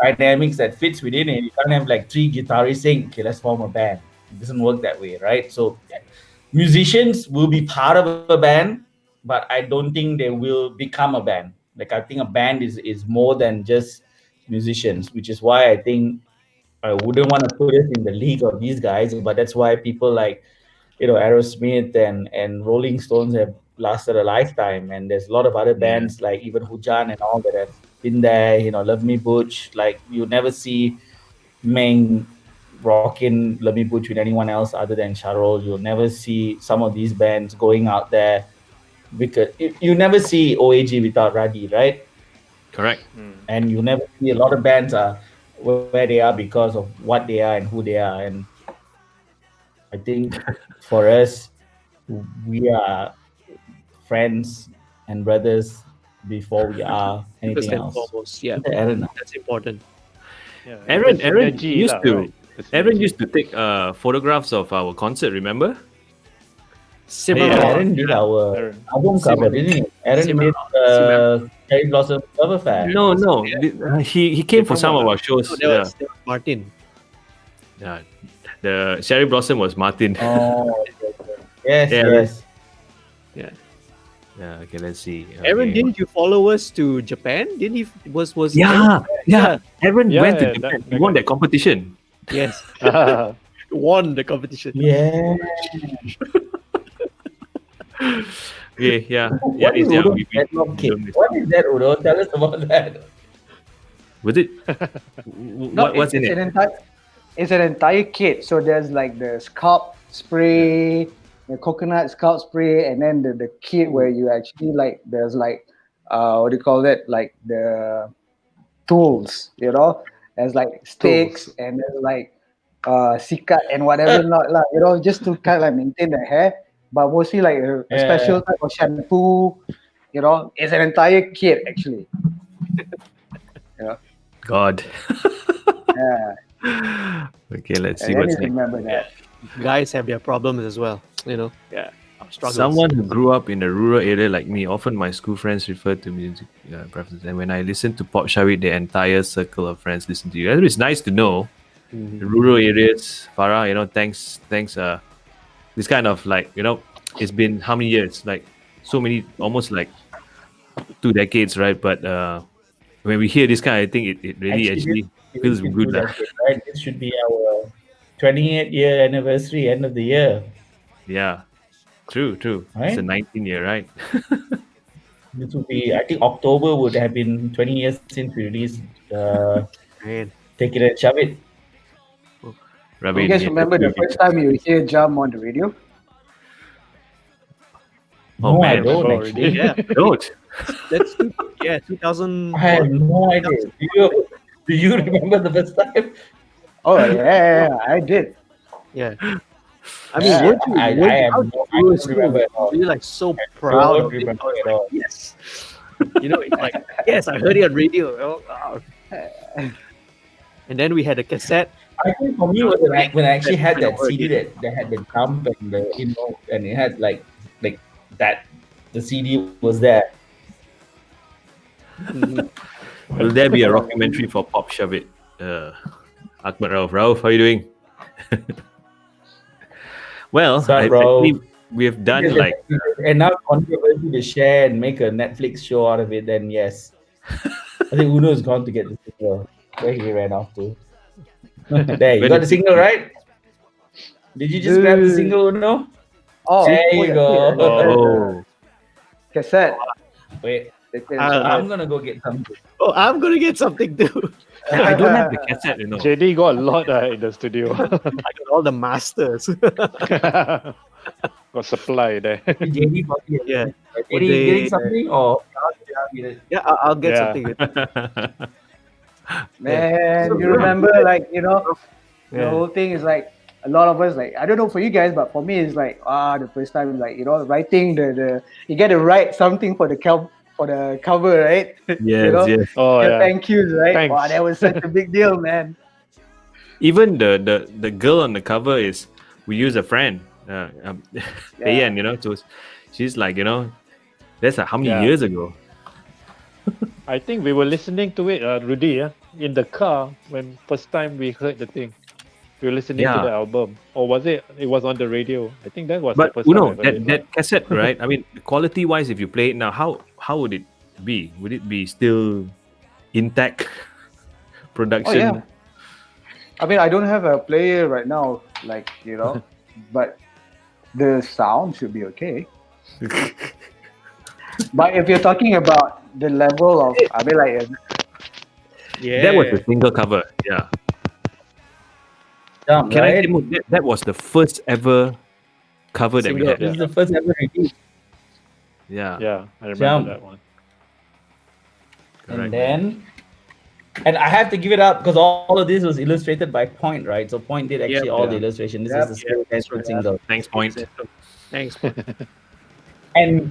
dynamics that fits within it. You can't have like 3 guitarists saying, okay, let's form a band. It doesn't work that way, right? So musicians will be part of a band, but I don't think they will become a band. Like I think a band is more than just musicians, which is why I think I wouldn't want to put it in the league of these guys, but that's why people like, Aerosmith and Rolling Stones have lasted a lifetime, and there's a lot of other bands like even Hujan and all that have been there. Love Me Butch. Like you never see Meng rocking Love Me Butch with anyone else other than Sharol. You'll never see some of these bands going out there because you never see OAG without Radi, right? Correct. And you never see a lot of bands are where they are because of what they are and who they are. And I think for us, we are friends and brothers before we are anything First and else. foremost, yeah, Aaron. that's important. Yeah, Aaron that's synergy used lah, to right? That's Aaron synergy. used to take photographs of our concert. Remember? Similar. Yeah. Aaron did our Aaron. album cover, didn't he? Aaron Similar. did Cherry Blossom Cover Fair. No. He came for some of our shows. No, that was Martin. Yeah. The Cherry Blossom was Martin. Oh, yes, Yeah, yes. Yeah. Okay. Let's see. Aaron, Okay. didn't you follow us to Japan? Didn't he? Was Yeah. Aaron Yeah, went to yeah, Japan. that He won guy. that competition. Yes, won the competition. Yeah. Okay. Yeah. What is yeah. Udo's dreadlock kit? What is that, Udo? Tell us about that. Was it? What's in it's it? It's an entire kit. So there's like the scalp spray, the coconut scalp spray, and then the kit where you actually like there's like what do you call it? Like the tools, There's like sticks and there's like sikat and whatever not lah, just to kind of like maintain the hair. But mostly like a special type of shampoo, It's an entire kit actually. God. Yeah. Okay. Let's see I what's need to next. remember that. Guys have their problems as well. Yeah, our struggles. Someone who grew up in a rural area like me, often my school friends refer to music preferences. And when I listen to Pop Shuvit, the entire circle of friends listen to you. It's nice to know the rural areas, Farah. Thanks. This kind of like it's been how many years? Like so many, almost like 2 decades, right? But when we hear this kind, I think it really actually feels good. Right? This should be our 28th year anniversary, end of the year. Yeah, true. Right? It's a 19 year, right? This would be, I think October would have been 20 years since we released Man. Take It and Shove It. Rabin, You guys remember the first time you hear Jam on the radio? Oh, No, I man. don't Already. actually. Yeah, Don't. that's 2000. I have no idea. Do you remember the first time? Oh yeah, I did. Yeah. I mean, Yeah, weren't you? I weren't you- have no, I don't remember at all. Were you like so I proud don't of it? remember I was at like, all. yes. It's like, yes, I heard it on radio. And then we had a cassette. I think for me was when I actually had that CD that had the jump and the and it had like that the CD was there. Will there be a documentary for Pop Shuvit? Ahmad Rauf, how are you doing? Well, What's up, I Rauf? think we have done like enough controversy to share and make a Netflix show out of it, then yes. I think Uno is gone to get the single. Where he ran off to. There, you got the single, right? Did you just grab the single, Uno? Oh, There you go. oh, cassette. Wait, The I'm gonna go get something. Oh, I'm gonna get something too. I don't have the cassette, JD got a lot in the studio. I got all the masters. Got supply there. JD probably. Yeah. JD, you getting something or? Yeah, I'll get Yeah. something. Man, you remember like the whole thing is like a lot of us like I don't know for you guys, but for me it's like the first time like writing the you get to write something for the cover, right? yes, yes. Oh yeah. Thank yous, right? Thanks. Wow, that was such a big deal, man. Even the girl on the cover is we use a friend, Tayan, so she's like that's like how many Yeah. years ago? I think we were listening to it, Rudy. Yeah. in the car when first time we heard the thing. We were listening to Yeah. the album, or was it? It was on the radio. I think that was But the first time I heard that it. that cassette, right? I mean, quality wise, if you play it now, how would it be? Would it be still intact Oh production? yeah. I mean, I don't have a player right now, like but the sound should be okay. But if you're talking about the level of, I mean, like, Yeah. That was the single cover. Yeah. Jump, Can I right? say that was the first ever cover that we Single. had? This is the first ever release. Yeah. Yeah, I remember Jump. that one. Correct, And man. and I have to give it up because all of this was illustrated by Point, right? So Point did actually Yep. all the Yeah. illustration. This Yep. is the Skill Test right. single. Thanks, Point. Thanks. And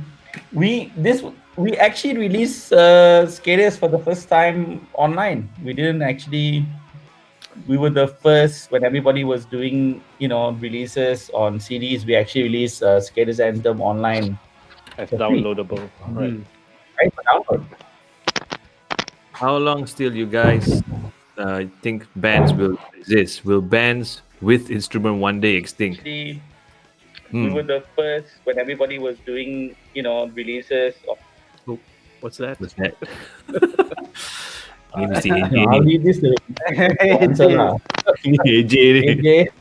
we actually released skaters for the first time online. We didn't actually. We were the first when everybody was doing releases on CDs. We actually released Skaters Anthem online As for free, downloadable, right? right? For download. How long still you guys think bands will exist? Will bands with instrument one day extinct? Actually, Hmm. we were the first when everybody was doing releases. What's that? What's that? Ini si AJ I'll ni. read this answer lah. AJ ni. AJ,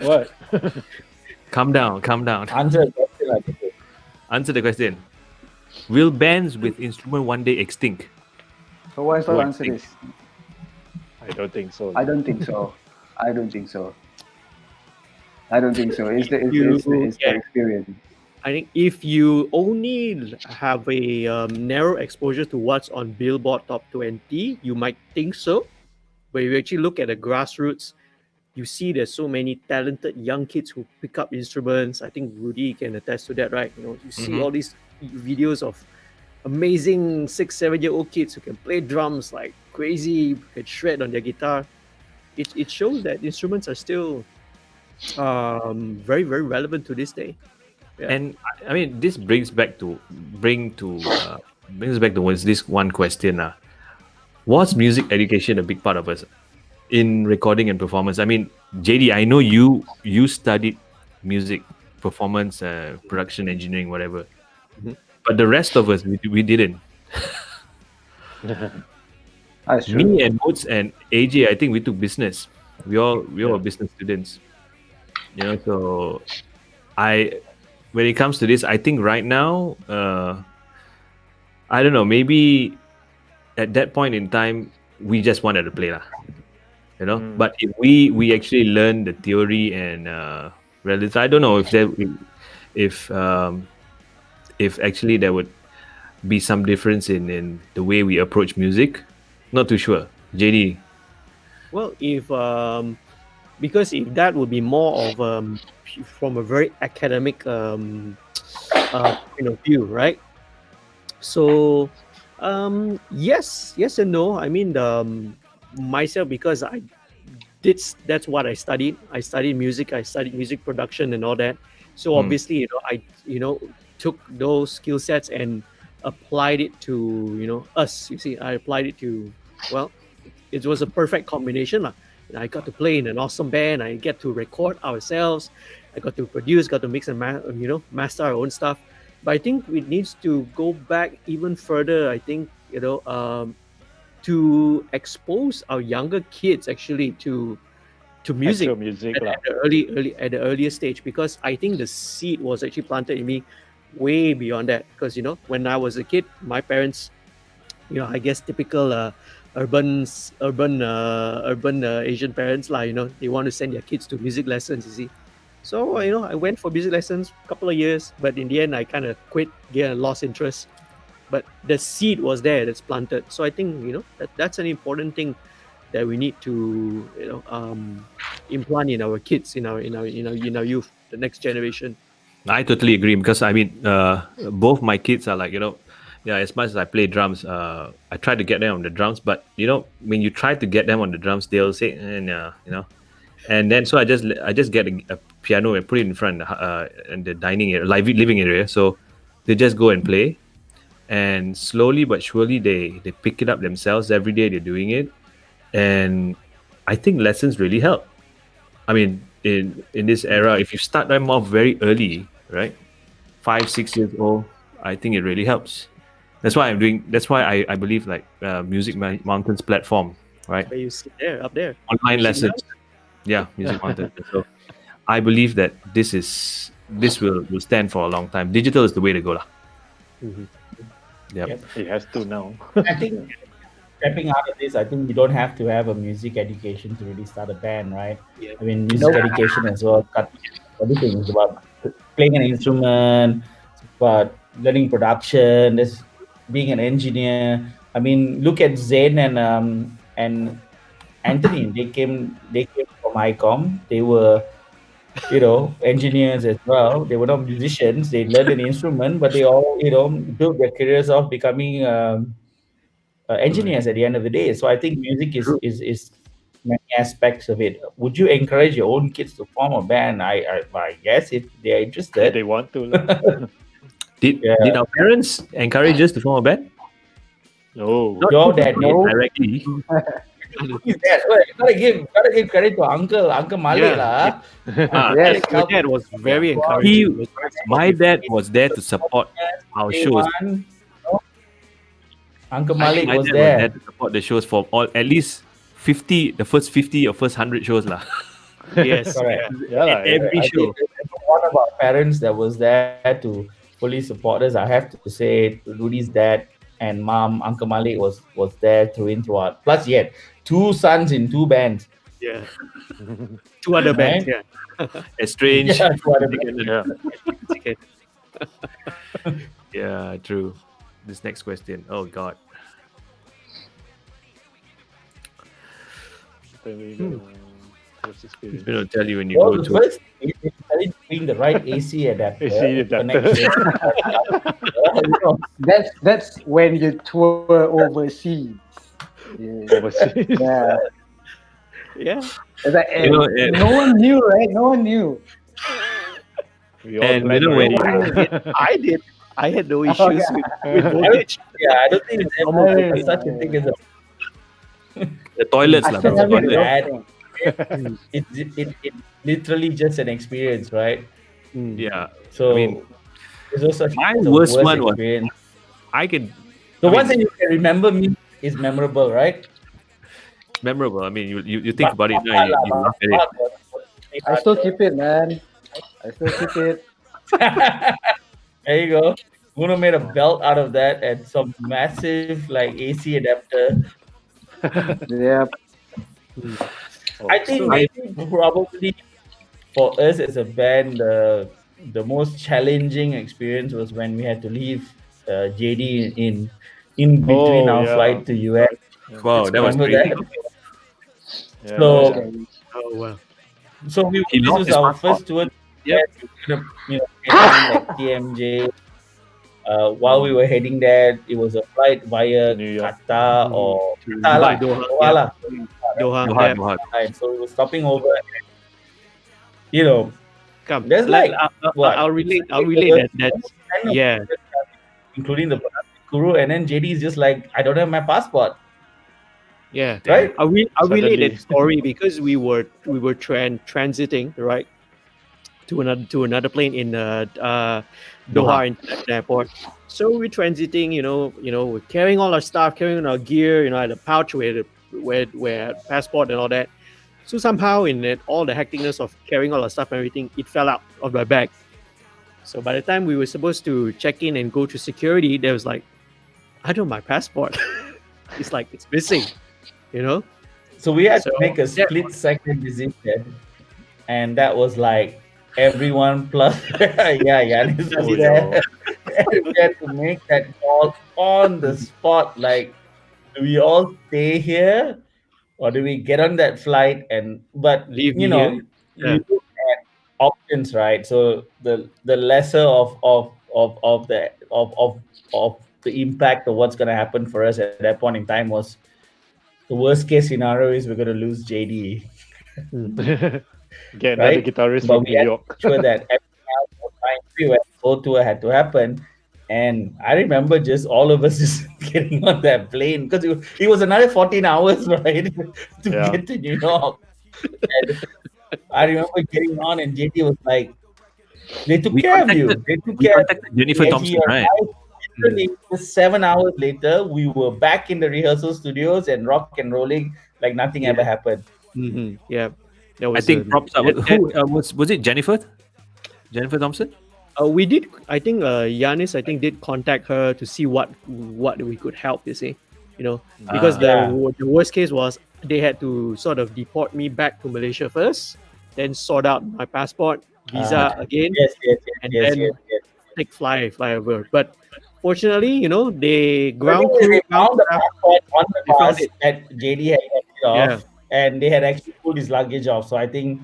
What? Calm down. answer the question lah. Answer the question. Will bands with instrument one day extinct? who wants to Who answer thinks? this? I don't think so. I don't think so. I don't think so. It's the Yeah. experience. I think if you only have a narrow exposure to what's on Billboard Top 20, you might think so. But if you actually look at the grassroots, you see there's so many talented young kids who pick up instruments. I think Rudy can attest to that, right? You see all these videos of amazing 6-7-year-old kids who can play drums like crazy, who can shred on their guitar. It shows that instruments are still very, very relevant to this day. Yeah. And I mean, this brings back to was this one question. Was music education a big part of us in recording and performance? I mean, JD, I know you studied music, performance, production, engineering, whatever. But the rest of us, we didn't. That's true. Me and Moots and AJ, I think we took business. We all were business students. So when it comes to this, I think right now, I don't know, maybe at that point in time, we just wanted to play lah. But if we actually learn the theory and relative, I don't know if actually there would be some difference in the way we approach music. Not too sure. JD. Well, because if that would be more of from a very academic point of view, right? So yes and no. I mean, myself, because that's what I studied. I studied music. I studied music production and all that. So obviously, I took those skill sets and applied it to us. You see, I applied it to, well, it was a perfect combination lah. I got to play in an awesome band. I get to record ourselves. I got to produce, got to mix and master our own stuff. But I think it needs to go back even further. I think to expose our younger kids actually to music, Actual music lah. at the earliest stage, because I think the seed was actually planted in me way beyond that. Because when I was a kid, my parents, I guess typical urban Asian parents lah, they want to send their kids to music lessons, you see. So I went for music lessons a couple of years, but in the end I kind of quit, lost interest. But the seed was there, that's planted. So I think that's an important thing that we need to implant in our kids, in our youth, the next generation. I totally agree, because I mean, both my kids are like, as much as I play drums, I try to get them on the drums, but when you try to get them on the drums, they'll say, no, and then so I just get a piano and put it in front in the dining area, living area, so they just go and play, and slowly but surely they pick it up themselves. Every day they're doing it, and I think lessons really help. I mean, in this era, if you start them off very early, right, 5 6 years old, I think it really helps. That's why I'm doing. That's why I believe like Music Mountains platform, right? Where you sit there, up there. Online You see lessons. Yeah, Music Mountains. So I believe that this will stand for a long time. Digital is the way to go, lah. Mhm. Yep. It has to now. I think stepping out of this, I think you don't have to have a music education to really start a band, right? Yeah. I mean, music education as well. Everything is about playing an instrument, it's about learning production, this being an engineer. I mean, look at Zayn and Anthony. They came from ICOM. They were engineers as well. They were not musicians. They learned an instrument, but they all built their careers off becoming engineers at the end of the day. So I think music is many aspects of it. Would you encourage your own kids to form a band? I guess if they're interested. They want to. Did our parents encourage us to form a band? No. Your dad did. Directly. His dad. Well, you gotta give credit to Uncle Malik lah. Yes. Your dad was very encouraging. My dad was there to support our shows. Uncle I think Malik my was dad there. to support the shows for at least 50, the first 50 or first 100 shows lah. Yes. Correct. Yeah, lah. Every I show. think one of our parents that was there to fully support us. I have to say, Rudy's dad and mom, Uncle Malik was there throughout. Plus, he had 2 sons in 2 bands. Yeah. 2 other bands. Right? Yeah. Estranged. Yeah, 2 other bands. Yeah. Yeah, true. This next question. Oh God. First experience. I'm gonna tell you when you Well, go the to. first thing is being the right AC adapter. AC adapter. connection. That's when you tour overseas. Yeah. Overseas. Yeah. Yeah. It's like, You know, no one knew, right? No one knew. We all And plan you know when right. I did. I had no issues yeah. with voltage. I don't think it's ever such a thing as a the toilets I lah. still bro. have it. Toilet. though. it literally just an experience, right? Yeah. So I mean, it's also my it's a worst one was- experience. I can The I ones mean- that you can remember me is memorable, right? memorable. I mean, you think about it now, you laugh at it. I still keep it, man. I still keep it. There you go. Uno made a belt out of that and some massive like AC adapter. Yeah. I think probably for us as a band, the most challenging experience was when we had to leave JD in between our flight to US. Wow, that was Remember crazy. that? Yeah, So- yeah. Oh wow. So He this lost was his our passport. first tour. Yep. Like TMJ. While we were heading there, it was a flight via New York. Qatar or To Qatar lah, Doha, Doha lah. Doha. Doha, Yeah. Doha. Right, so we were stopping over. You know, Come. There's like, what? I'll relate that. kind of Yeah. including the crew, and then JD is just like, I don't have my passport, Yeah. right? I'll relate Suddenly. that story because we were transiting right to another plane in Doha International Airport. So we're transiting, we're carrying all our stuff, carrying our gear, at the pouch where passport and all that. So somehow in it, all the hecticness of carrying all our stuff and everything, it fell out of my bag. So by the time we were supposed to check in and go to security, there was like, I don't have my passport. It's like it's missing, So we had to So, make a yeah. split-second decision, and that was like everyone plus Yaniz was Oh, there. We had to make that call on the spot. Like, do we all stay here, or do we get on that flight but Leave you me know here? you look at options, right? So the lesser of the impact of what's going to happen for us at that point in time was the worst case scenario is we're going to lose JD. Get another Right? guitarist But from we New had York. to make sure that everything else was fine. Everywhere the whole tour had to happen. And I remember just all of us just getting on that plane because it was another 14 hours, right, to get to New York. And I remember getting on, and JT was like, they took We care of contacted you. They took we care of contacted you. Jennifer He Thompson, right? arrived literally just 7 hours later. We were back in the rehearsal studios and rock and rolling like nothing ever happened. Yeah, that I was think props up. that, Who was it? Jennifer? Jennifer Thompson? we did. I think Yanis, I think, did contact her to see what we could help. You see, because Yeah. the worst case was they had to sort of deport me back to Malaysia first, then sort out my passport, visa again, Yes, and then take fly over. But fortunately, they The ground thing is, crew, they ground found the staff, passport on the they found bus it. that JD had handed Yeah, off, and they had actually pulled his luggage off. So I think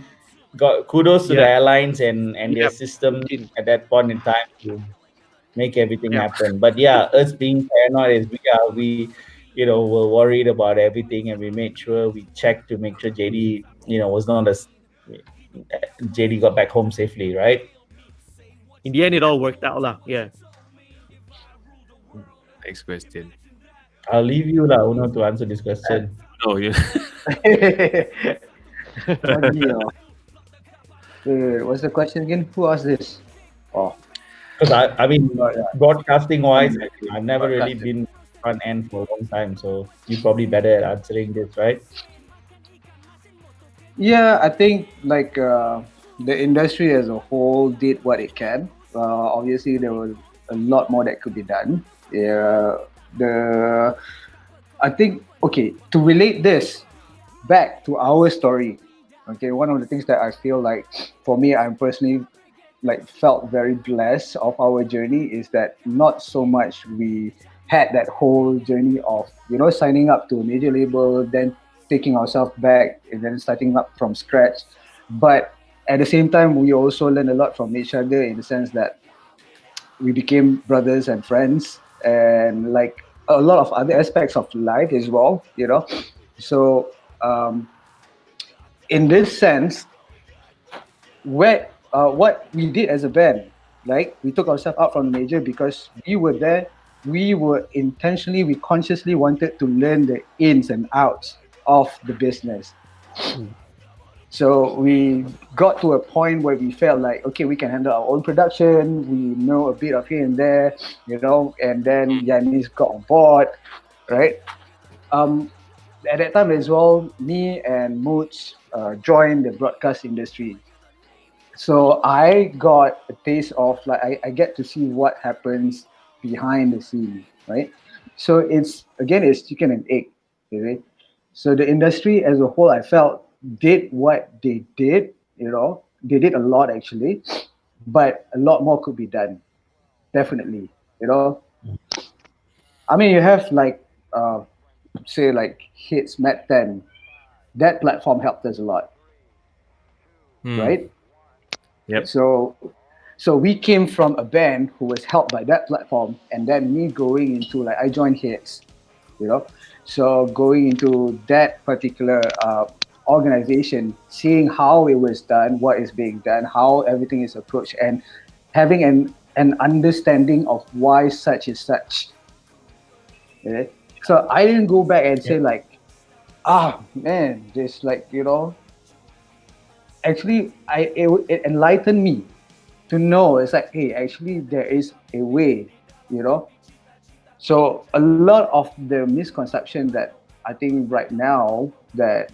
kudos to the yeah, airlines and their yeah. system Did. at that point in time to make everything Yeah. happen. But yeah, us being paranoid as we were worried about everything, and we made sure we checked to make sure JD, was not as JD got back home safely, right? In the end, it all worked out, lah. Yeah. Next question. I'll leave you, Uno, to answer this question. No, yeah. What's the question again? Who asked this? Oh, Because I mean, broadcasting wise, Yeah, I've never really broadcasting. been front end for a long time, so you're probably better at answering this, right? Yeah, I think like the industry as a whole did what it can. Obviously, there was a lot more that could be done. Yeah, I think to relate this back to our story. Okay, one of the things that I feel like for me, I'm personally like felt very blessed of our journey is that not so much we had that whole journey of signing up to a major label, then taking ourselves back and then starting up from scratch, but at the same time we also learned a lot from each other in the sense that we became brothers and friends and like a lot of other aspects of life as well. So in this sense, what we did as a band, like we took ourselves out from the major because we were there. We consciously wanted to learn the ins and outs of the business. So we got to a point where we felt like, okay, we can handle our own production. We know a bit of here and there, and then Yaniz got on board, right? At that time as well, me and Moots joined the broadcast industry. So I got a taste of like I get to see what happens behind the scene, right? So it's chicken and egg, right? So the industry as a whole, I felt did what they did. They did a lot actually, but a lot more could be done. Definitely, I mean, you have like say like hits Met 10. That platform helped us a lot, right? Yep. So we came from a band who was helped by that platform, and then me going into I joined Hits, so going into that particular organization, seeing how it was done, what is being done, how everything is approached, and having an understanding of why such is such. Okay? So I didn't go back and say like, man, this actually it enlightened me to know it's like, hey, actually there is a way, so a lot of the misconception that I think right now that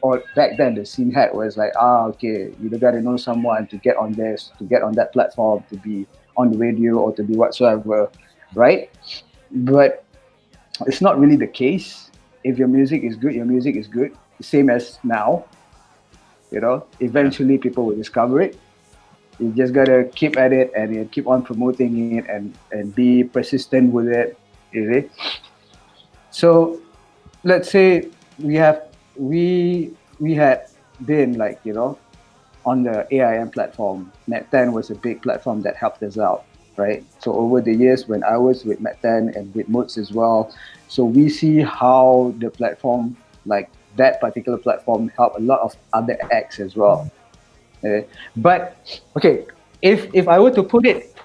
or back then the scene had was like, okay, you gotta know someone to get on this, to get on that platform, to be on the radio or to be whatsoever, right? But it's not really the case. If your music is good, your music is good, same as now. Eventually people will discover it. You just gotta keep at it and keep on promoting it and be persistent with it. Really. So let's say we had been on the AIM platform. Met10 was a big platform that helped us out, right? So over the years when I was with Met10 and with Moods as well, so we see how the platform, like that particular platform, helped a lot of other acts as well. But okay, if I were to put it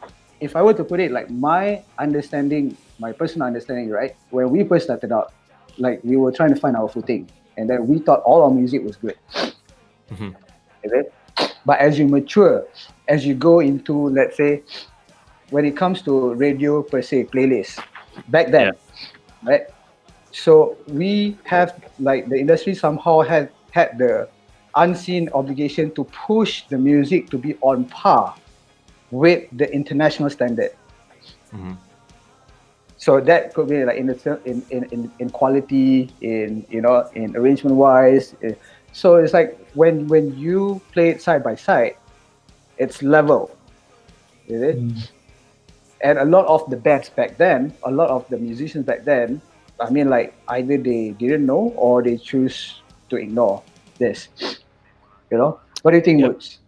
if I were to put it like my understanding, my personal understanding, right? When we first started out, like we were trying to find our footing, and then we thought all our music was good. Okay? But as you mature, as you go into, let's say, when it comes to radio per se playlist, back then, right? So we have, like, the industry somehow had the unseen obligation to push the music to be on par with the international standard. So that could be like in quality, in in arrangement wise. So it's like when you play it side by side, it's level, is it? And a lot of the bands back then, a lot of the musicians back then, I mean, like, either they didn't know or they choose to ignore this. What do you think, Moods?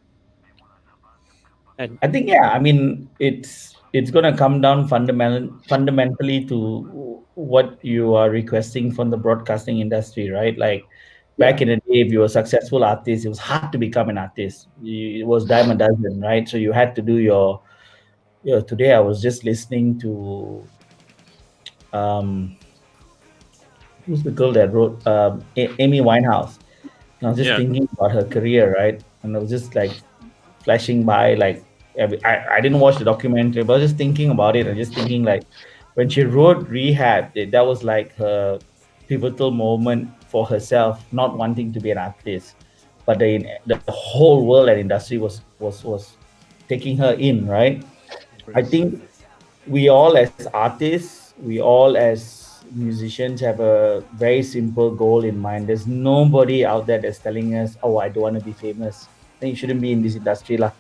And I think, yeah, I mean, it's gonna come down fundamentally to what you are requesting from the broadcasting industry, right? Like back in the day, if you were a successful artist, it was hard to become an artist. It was dime a dozen, right? So you had to do your. Today I was just listening to who's the girl that wrote Amy Winehouse. And I was just thinking about her career, right? And I was just like flashing by, like I didn't watch the documentary, but I was just thinking about it and just thinking like when she wrote Rehab, that was like her pivotal moment for herself, not wanting to be an artist, but the whole world and industry was taking her in, right? I think we all as artists, we all as musicians have a very simple goal in mind. There's nobody out there that's telling us, oh, I don't want to be famous. Then you shouldn't be in this industry lah.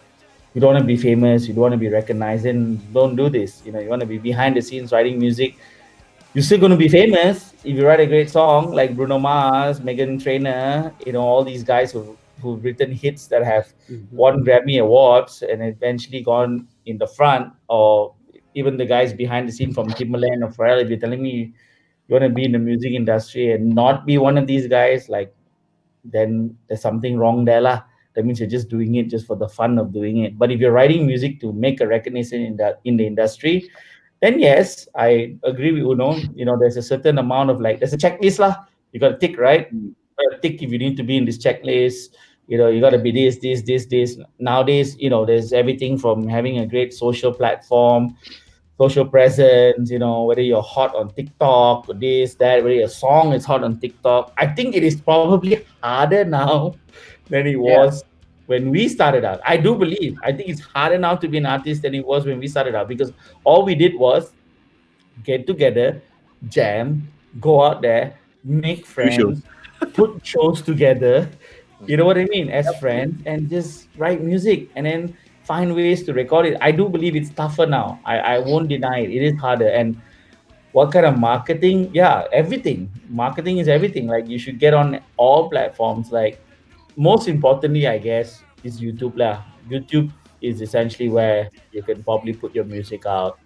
You don't want to be famous, you don't want to be recognized, then don't do this. You want to be behind the scenes writing music. You're still going to be famous if you write a great song like Bruno Mars, Megan Trainor, all these guys who've written hits that have won Grammy Awards and eventually gone in the front, or even the guys behind the scene from Timbaland or Pharrell. If you're telling me you want to be in the music industry and not be one of these guys, like, then there's something wrong there lah. That means you're just doing it just for the fun of doing it. But if you're writing music to make a recognition in the industry, then yes, I agree with Uno. There's a certain amount of, like, there's a checklist lah. You got to tick, right? You got to tick if you need to be in this checklist. You got to be this. Nowadays, there's everything from having a great social platform, social presence, whether you're hot on TikTok or this, that, whether your song is hot on TikTok. I think it is probably harder now than it was when we started out. I think it's harder now to be an artist than it was when we started out, because all we did was get together, jam, go out there, make friends, put shows together, you know what I mean, as friends, and just write music and then find ways to record it. I do believe it's tougher now. I won't deny it. It is harder. And what kind of marketing? Yeah, everything. Marketing is everything. Like, you should get on all platforms. Like, most importantly, I guess, is YouTube lah. YouTube is essentially where you can probably put your music out.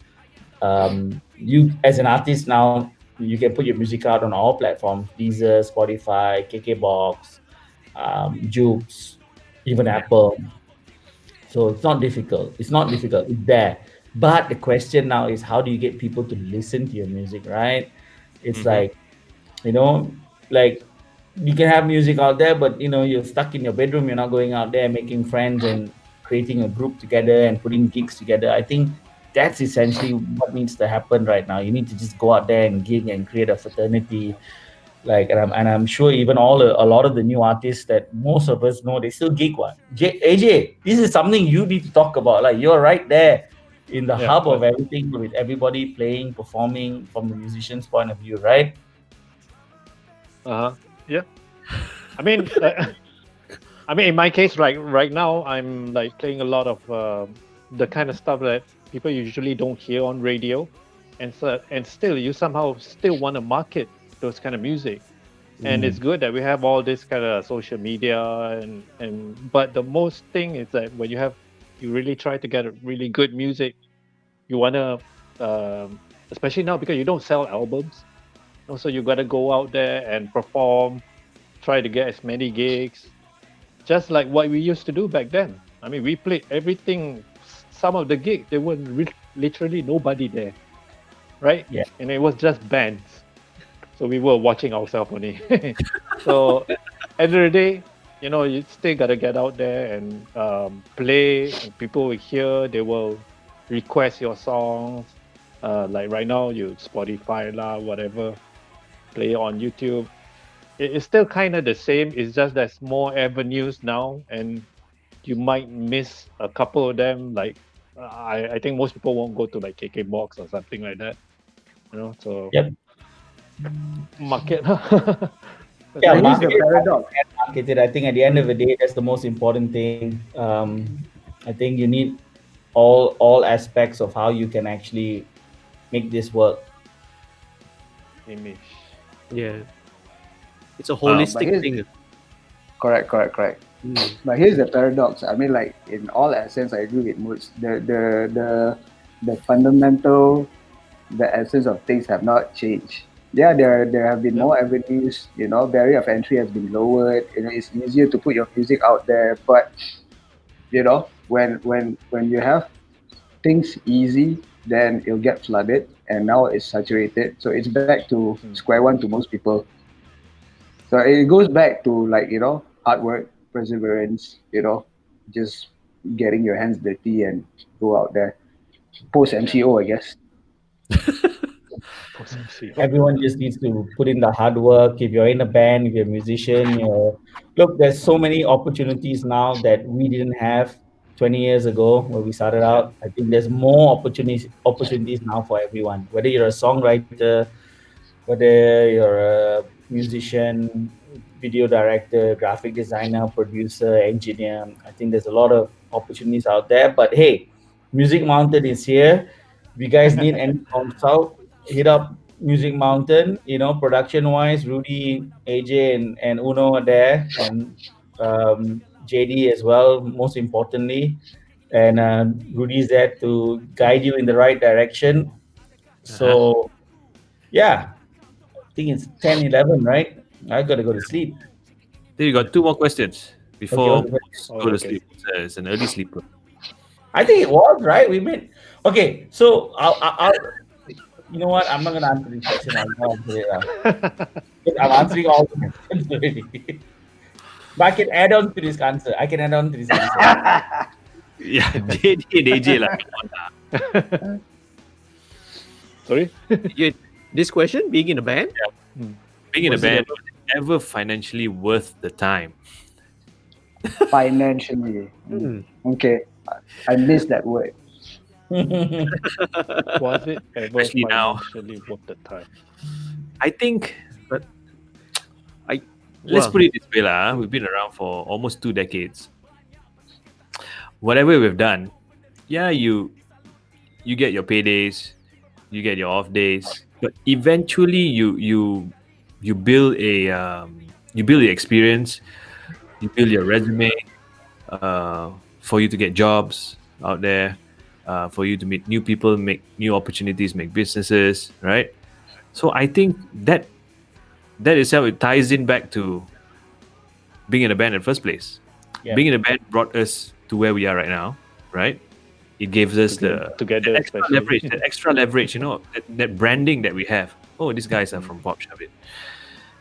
You, as an artist now, you can put your music out on all platforms: Deezer, Spotify, KKBox, Jukes, even Apple. So it's not difficult. It's there. But the question now is, how do you get people to listen to your music, right? It's like, like, you can have music out there, but you're stuck in your bedroom. You're not going out there making friends and creating a group together and putting gigs together. I think that's essentially what needs to happen right now. You need to just go out there and gig and create a fraternity. Like, and I'm sure even a lot of the new artists that most of us know, they still gig. What? AJ, this is something you need to talk about. Like, you're right there in the hub of everything, with everybody playing, performing from the musician's point of view, right? Yeah. I mean, in my case, right now, I'm like playing a lot of the kind of stuff that people usually don't hear on radio, and still you somehow still want to market those kind of music. And it's good that we have all this kind of social media but the most thing is that when you really try to get a really good music, you want to especially now, because you don't sell albums, so you got to go out there and perform, try to get as many gigs, just like what we used to do back then. I mean, we played everything. Some of the gigs, they weren't literally nobody there, right? Yeah. And it was just bands. So we were watching ourselves only. So end of the day, you still gotta get out there and play. And people will hear. They will request your songs. Like right now, you Spotify lah, whatever, play on YouTube. It's still kind of the same. It's just there's more avenues now, and you might miss a couple of them. Like I think most people won't go to like KK Box or something like that. So Yep. market. Yeah, But here's the market, paradox. marketed. I think at the end of the day, that's the most important thing. I think you need all aspects of how you can actually make this work. Image. Yeah. It's a But holistic here's thing. correct. Mm. But here's the paradox. I mean, like in all essence, I agree with Moods. The fundamental, the essence of things have not changed. Yeah, there have been more avenues. Barrier of entry has been lowered. It's easier to put your music out there. But when you have things easy, then it'll get flooded, and now it's saturated. So it's back to square one to most people. So it goes back to like hard work, perseverance. Just getting your hands dirty and go out there. Post MCO, I guess. Everyone just needs to put in the hard work. If you're in a band, if you're a musician, look, there's so many opportunities now that we didn't have 20 years ago when we started out. I think there's more opportunities now for everyone. Whether you're a songwriter, whether you're a musician, video director, graphic designer, producer, engineer, I think there's a lot of opportunities out there. But hey, Music Mountain is here. If you guys need any consult, hit up Music Mountain. Production wise, Rudy, AJ, and Uno are there, and JD as well, most importantly. And Rudy's there to guide you in the right direction. So, yeah, I think it's 10, 11, right? I got to go to sleep. Then you got two more questions before Okay, go to sleep. It's an early sleeper. I think it was, right? We made. Okay, so I'll you know what? I'm not going to answer this question. I'll answer it now. I'm answering all the questions already. But I can add on to this answer. Yeah, JD and AJ like. Sorry? This question, being in a band? Being in a Was it band was it ever financially worth the time? Financially. Okay. I missed that word. Was it ever Especially now. financially worth the time? I think But let's well, put it this way, lah. We've been around for almost 2 decades. Whatever we've done, yeah, you get your paydays, you get your off days, but eventually you build the experience, you build your resume, for you to get jobs out there, for you to meet new people, make new opportunities, make businesses, right? So I think that itself, it ties in back to being in a band in the first place. Yeah. Being in a band brought us to where we are right now, right? It gives us Together, that extra especially. leverage, that branding that we have. Oh, these guys are from Pop Shuvit.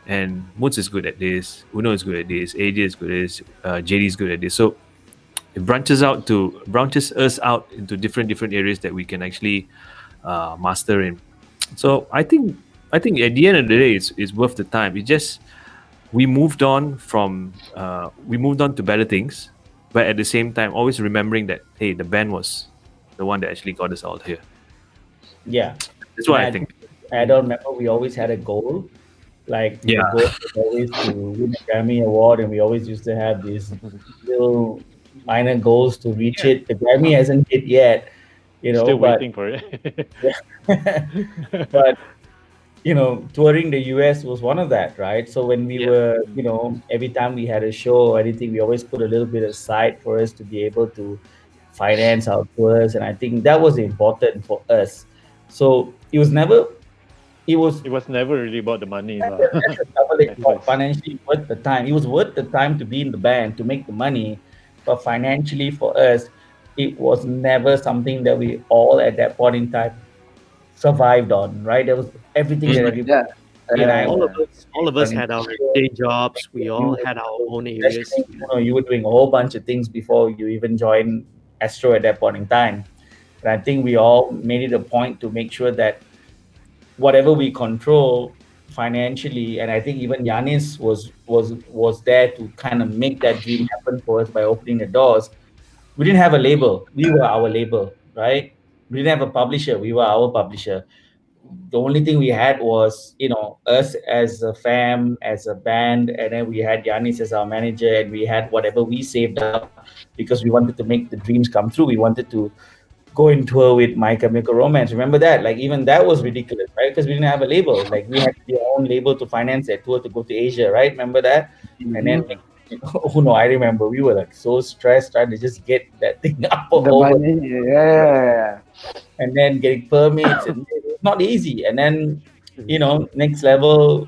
And Moods is good at this, Uno is good at this, AJ is good at this, JD is good at this. So it branches us out into different areas that we can actually master in. So I think at the end of the day, it's worth the time. It just we moved on to better things, but at the same time, always remembering that hey, the band was the one that actually got us all here. Yeah. That's what I think. I don't remember. We always had a goal. Like the Yeah. goal was always to win a Grammy Award, and we always used to have these little minor goals to reach it. The Grammy hasn't hit yet, Still but waiting for it. but touring the US was one of that, right? So when we were, every time we had a show or anything, we always put a little bit aside for us to be able to finance our tours, and I think that was important for us. So it was never really about the money. Financially worth the time. It was worth the time to be in the band, to make the money, but financially for us, it was never something that we all at that point in time survived on, right? There was everything that everybody Yeah. and I All of us had our day jobs. We all had our own areas. you were doing a whole bunch of things before you even joined Astro at that point in time. And I think we all made it a point to make sure that whatever we control financially, and I think even Yaniz was there to kind of make that dream happen for us by opening the doors. We didn't have a label. We were our label, right? We didn't have a publisher. We were our publisher. The only thing we had was, us as a fam, as a band, and then we had Yanis as our manager, and we had whatever we saved up because we wanted to make the dreams come true. We wanted to go and tour with My Chemical Romance. Remember that? Like even that was ridiculous, right? Because we didn't have a label. Like we had our own label to finance that tour to go to Asia, right? Remember that? And then oh no, I remember we were like so stressed trying to just get that thing up The over, money, yeah. and then getting permits, and it was not easy. And then next level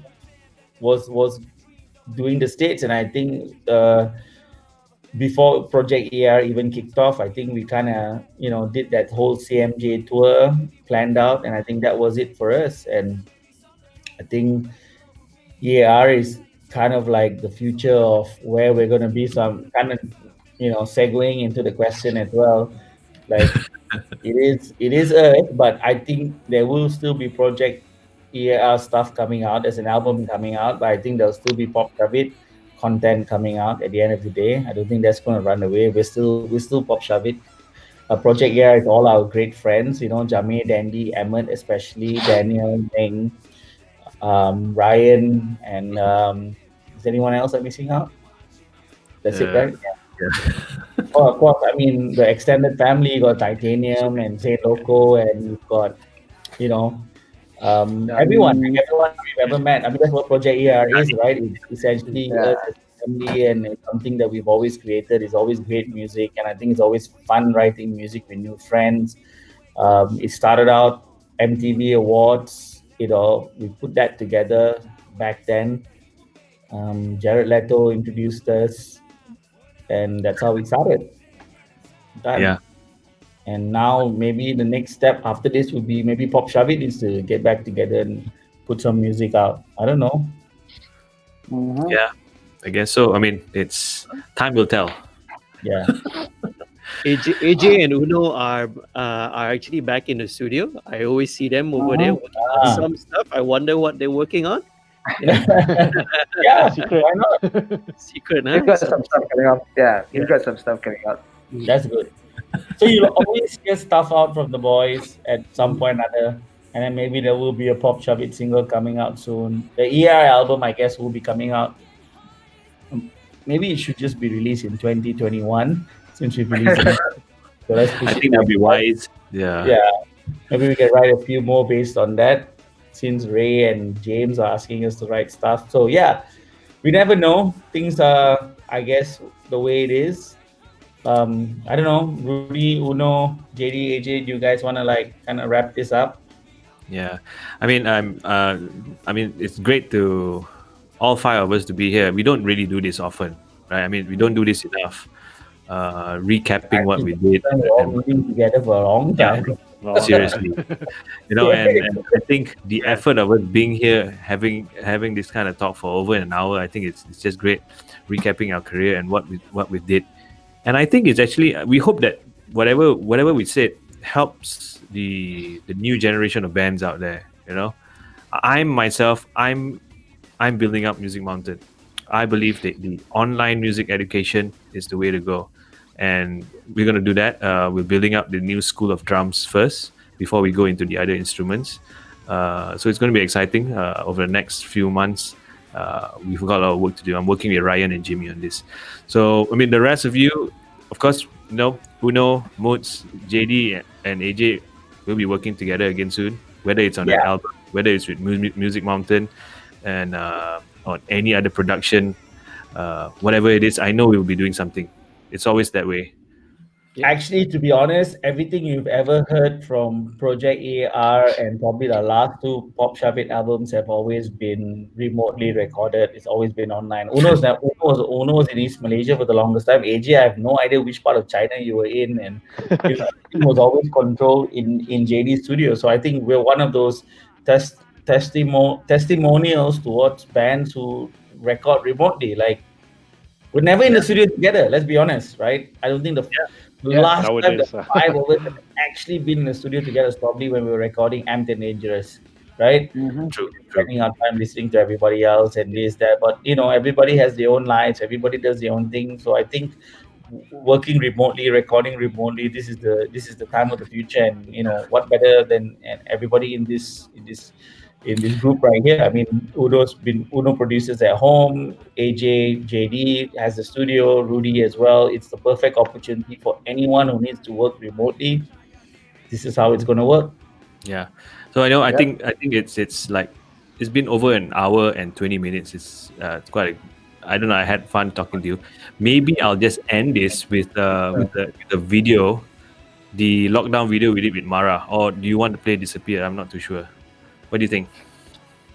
was doing the States, and I think before Project AR even kicked off, I think we kind of did that whole CMJ tour planned out, and I think that was it for us. And I think EAR is kind of like the future of where we're going to be. So I'm kind of segueing into the question as well. Like it is Earth, but I think there will still be Project EAR stuff coming out. There's an album coming out, but I think there'll still be Pop Shuvit content coming out at the end of the day. I don't think that's going to run away. We're still Pop Shuvit. Project EAR is all our great friends, Jamie, Dandy, Emmett, especially Daniel, Meng, Ryan, and is anyone else I'm missing out? That's it, right? Yeah. Oh, of course. I mean, the extended family, you got Titanium and Say Loco, and you've got, everyone we've ever met. I mean, that's what Project ER is, right? It's essentially us as a family, and it's something that we've always created. It's always great music, and I think it's always fun writing music with new friends. It started out MTV Awards. We put that together back then. Jared Leto introduced us, and that's how we started. Done. Yeah. And now maybe the next step after this would be maybe Pop Shuvit needs to get back together and put some music out. I don't know. Yeah, I guess so. I mean, it's time will tell. Yeah. AJ and Uno are actually back in the studio. I always see them over there working on some stuff. I wonder what they're working on. Yeah, secret. Why not? Secret, huh? We've got some stuff coming up. Yeah, we've got some stuff coming up. That's good. So you'll always hear stuff out from the boys at some point or another, and then maybe there will be a Pop Shuvit single coming out soon. The ER album, I guess, will be coming out. Maybe it should just be released in 2021 since we've released it. So let's push I think that'd be wise. Yeah. Yeah. Maybe we can write a few more based on that, since Ray and James are asking us to write stuff. So yeah, we never know. Things are, I guess, the way it is. I don't know, Rudy, Uno, JD, AJ, do you guys want to kind of wrap this up? Yeah, I mean, it's great to all five of us to be here. We don't really do this often, right? I mean, we don't do this enough. Recapping what we did. We're all working together for a long time. Seriously, and I think the effort of us being here, having this kind of talk for over an hour, I think it's just great, recapping our career and what we did. And I think it's actually, we hope that whatever we said helps the new generation of bands out there. I'm building up Music Mountain. I believe that the online music education is the way to go, and we're going to do that. We're building up the new school of drums first before we go into the other instruments. So it's going to be exciting over the next few months. We've got a lot of work to do. I'm working with Ryan and Jimmy on this. So, I mean, the rest of you, of course, Uno, Moods, JD, and AJ will be working together again soon, whether it's on an album, whether it's with Music Mountain, and on any other production, whatever it is, I know we'll be doing something. It's always that way. Actually, to be honest, everything you've ever heard from Project AR and probably the last two Pop Shuvit albums have always been remotely recorded. It's always been online. Uno was in East Malaysia for the longest time. AJ, I have no idea which part of China you were in, and everything was always controlled in JD Studio. So I think we're one of those testimonials towards bands who record remotely. Like, we're never in the studio together. Let's be honest, right? I don't think the last time Nowadays, the five of us have actually been in the studio together is probably when we were recording Amped and Dangerous, right? True. Spending our time listening to everybody else and this, that. But everybody has their own lives, everybody does their own thing. So I think working remotely, recording remotely, this is the time of the future. And what better than everybody in this group right here. I mean, Uno produces at home, AJ, JD has a studio, Rudy as well. It's the perfect opportunity for anyone who needs to work remotely. This is how it's going to work. Yeah. So I think it's like it's been over an hour and 20 minutes. It's quite I don't know, I had fun talking to you. Maybe I'll just end this with the video, the lockdown video we did with Mara, or do you want to play Disappear? I'm not too sure. What do you think?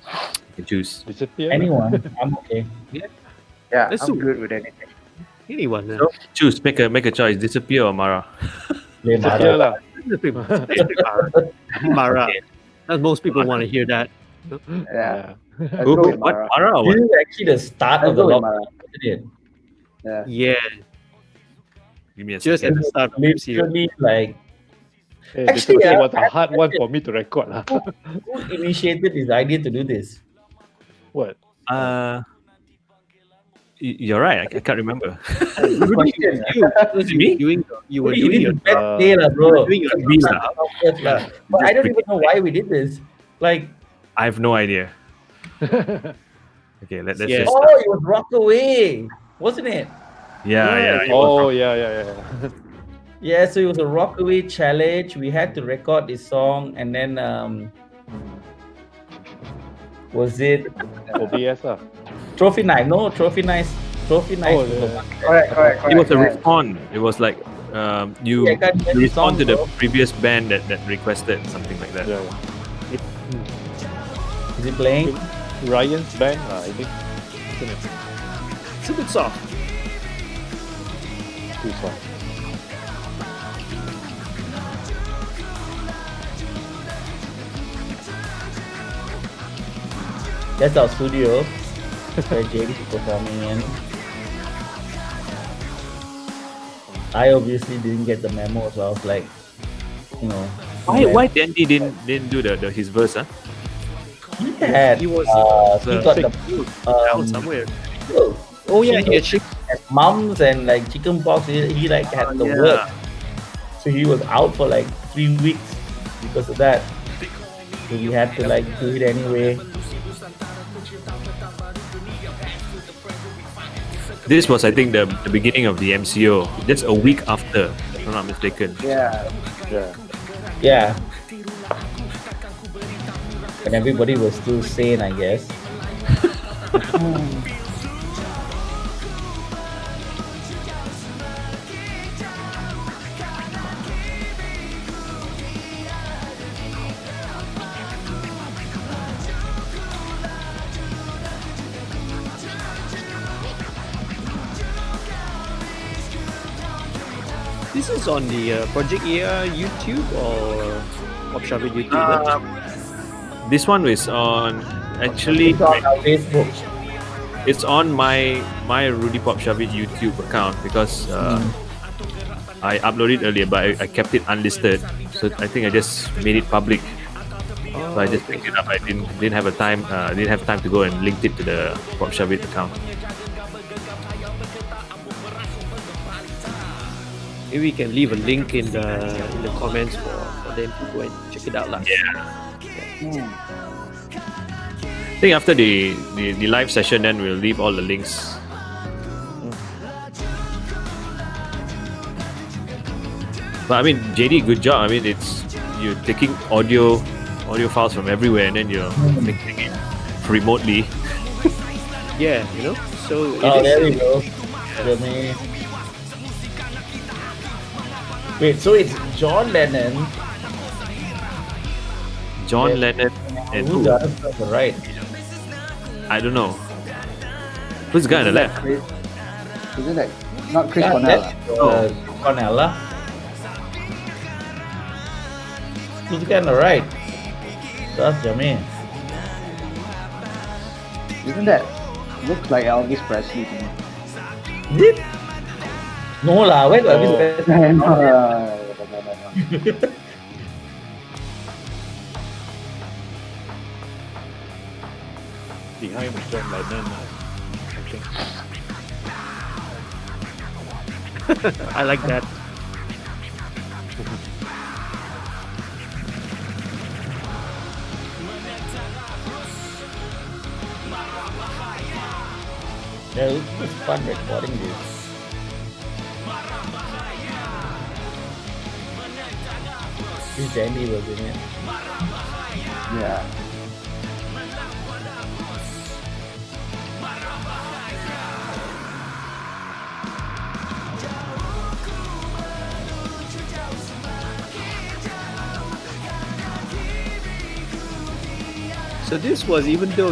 You can choose. Disappear. Anyone, I'm okay. Yeah, Let's I'm do good with anything. Anyone. So choose, make a choice, Disappear or Mara. Play Disappear Mara. lah. Mara. As most people want to hear that. Yeah. Let's Who, go with what, Mara. Mara or This what? is actually the start Let's of the go with lockdown, Mara. isn't it? Yeah. Yeah. Give me a Just second. at the start of this year. Literally, like, Hey, Actually, Disappear was I a hard one for me to record lah. who initiated this idea to do this? What? You're right. I can't remember. Good question. You were You doing need your to bet play lah, bro. doing your beats Lah. But I don't even know why we did this. Like, I have no idea. Okay, let's Yeah. just. it was Rockaway, wasn't it? Yeah. it was Oh, from- yeah. Yeah, so it was a Rockaway challenge. We had to record this song, and then was it OBS lah. Trophy Night? No, Trophy Night. Trophy Night. Oh, was the yeah. one. Correct. It was a yeah. respawn. It was like you Yeah, I can't hear the respond song, to the bro. previous band that requested something like that. Yeah. Is it playing? Ryan's band lah, I think. It's a good song. Two songs. That's our studio where JD is performing in. I obviously didn't get the memo, so I was like, Why Dandy didn't do the his verse? Huh? He had. He was he got the down somewhere. Oh yeah, he had mums and like chicken pox. He like had the yeah. work, so he was out for like 3 weeks because of that. So we had to like do it anyway. This was, I think, the beginning of the MCO. Just a week after, if I'm not mistaken. Yeah. Yeah. And everybody was still sane, I guess. This is on the Project AR YouTube or Pop Shuvit YouTube. This one is on actually. It's on our Facebook. It's on my Rudy Pop Shuvit YouTube account because I uploaded it earlier, but I kept it unlisted. So I think I just made it public. So I just picked it up. I didn't have time to go and link it to the Pop Shuvit account. Maybe we can leave a link in the comments for them to go and check it out. Yeah. I think after the live session, then we'll leave all the links. But I mean, JD, good job. I mean, you're taking audio files from everywhere and then you're mixing it remotely. Yeah, So Oh, there we go. Wait, so it's John Lennon. John Lennon and Who's who? the other guy on the right? I don't know. Who's the guy on the left? Chris, isn't that not Chris Yeah, Cornell? that's Cornella. Who's the guy on the right? That's Jermaine. Isn't that looks like Elvis Presley to me? Is it? No lah, where got Oh. this? No. Behind was John Lennon. I think. I like that. Yeah, it was fun recording this. This Jamie was in it. Yeah. So this was, even though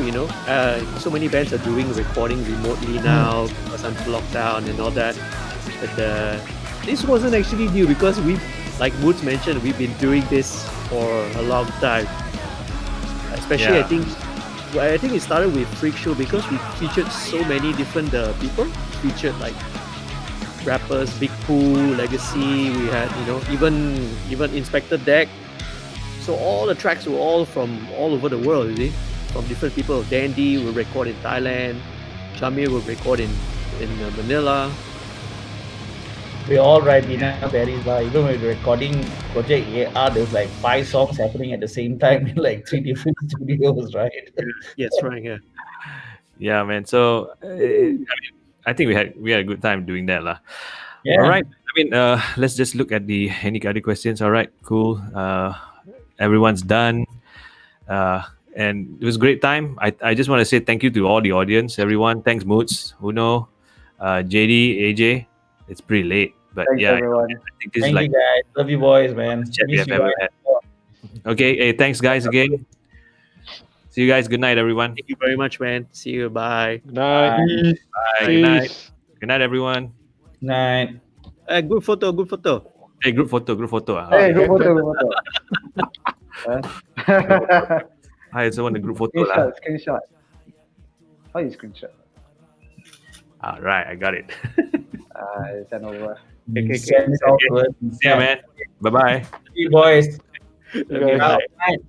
so many bands are doing recording remotely now because under lockdown and all that, but this wasn't actually new because we, like Woods mentioned, we've been doing this for a long time. Especially, Yeah. I think it started with Freak Show because we featured so many different people. Featured like rappers, Big Pooh, Legacy. We had even Inspector Deck. So all the tracks were all from all over the world, you see, from different people. Dandy will record in Thailand, Jamir will record in Manila. We all write Bina Berries lah. Even when we were recording Project AR, there was like 5 songs happening at the same time in like 3 different studios, right? Yes, right here. Yeah, man. So I think we had a good time doing that, lah. Yeah. All right. I mean, let's just look at any other questions. All right, cool. Everyone's done, and it was a great time. I just want to say thank you to all the audience, everyone. Thanks, Moods, Uno, JD, AJ. It's pretty late, but Thanks, yeah, everyone. I think this Thank is like you guys. Love you boys, man. chat we Miss have you ever guys. had. Okay, hey, thanks guys again. See you guys. Good night, everyone. Thank you very much, man. See you. Bye. Good night. Bye. Good night. Peace. Good night, everyone. Night. Good photo. Good photo. Hey, group photo. Hey, group photo, group photo. I also want the group photo lah. Screenshot. How you screenshot? All right, I got it. Send over. Okay. Send it out to us. See ya, man. Bye bye. See you boys. Okay, guys. bye. Night.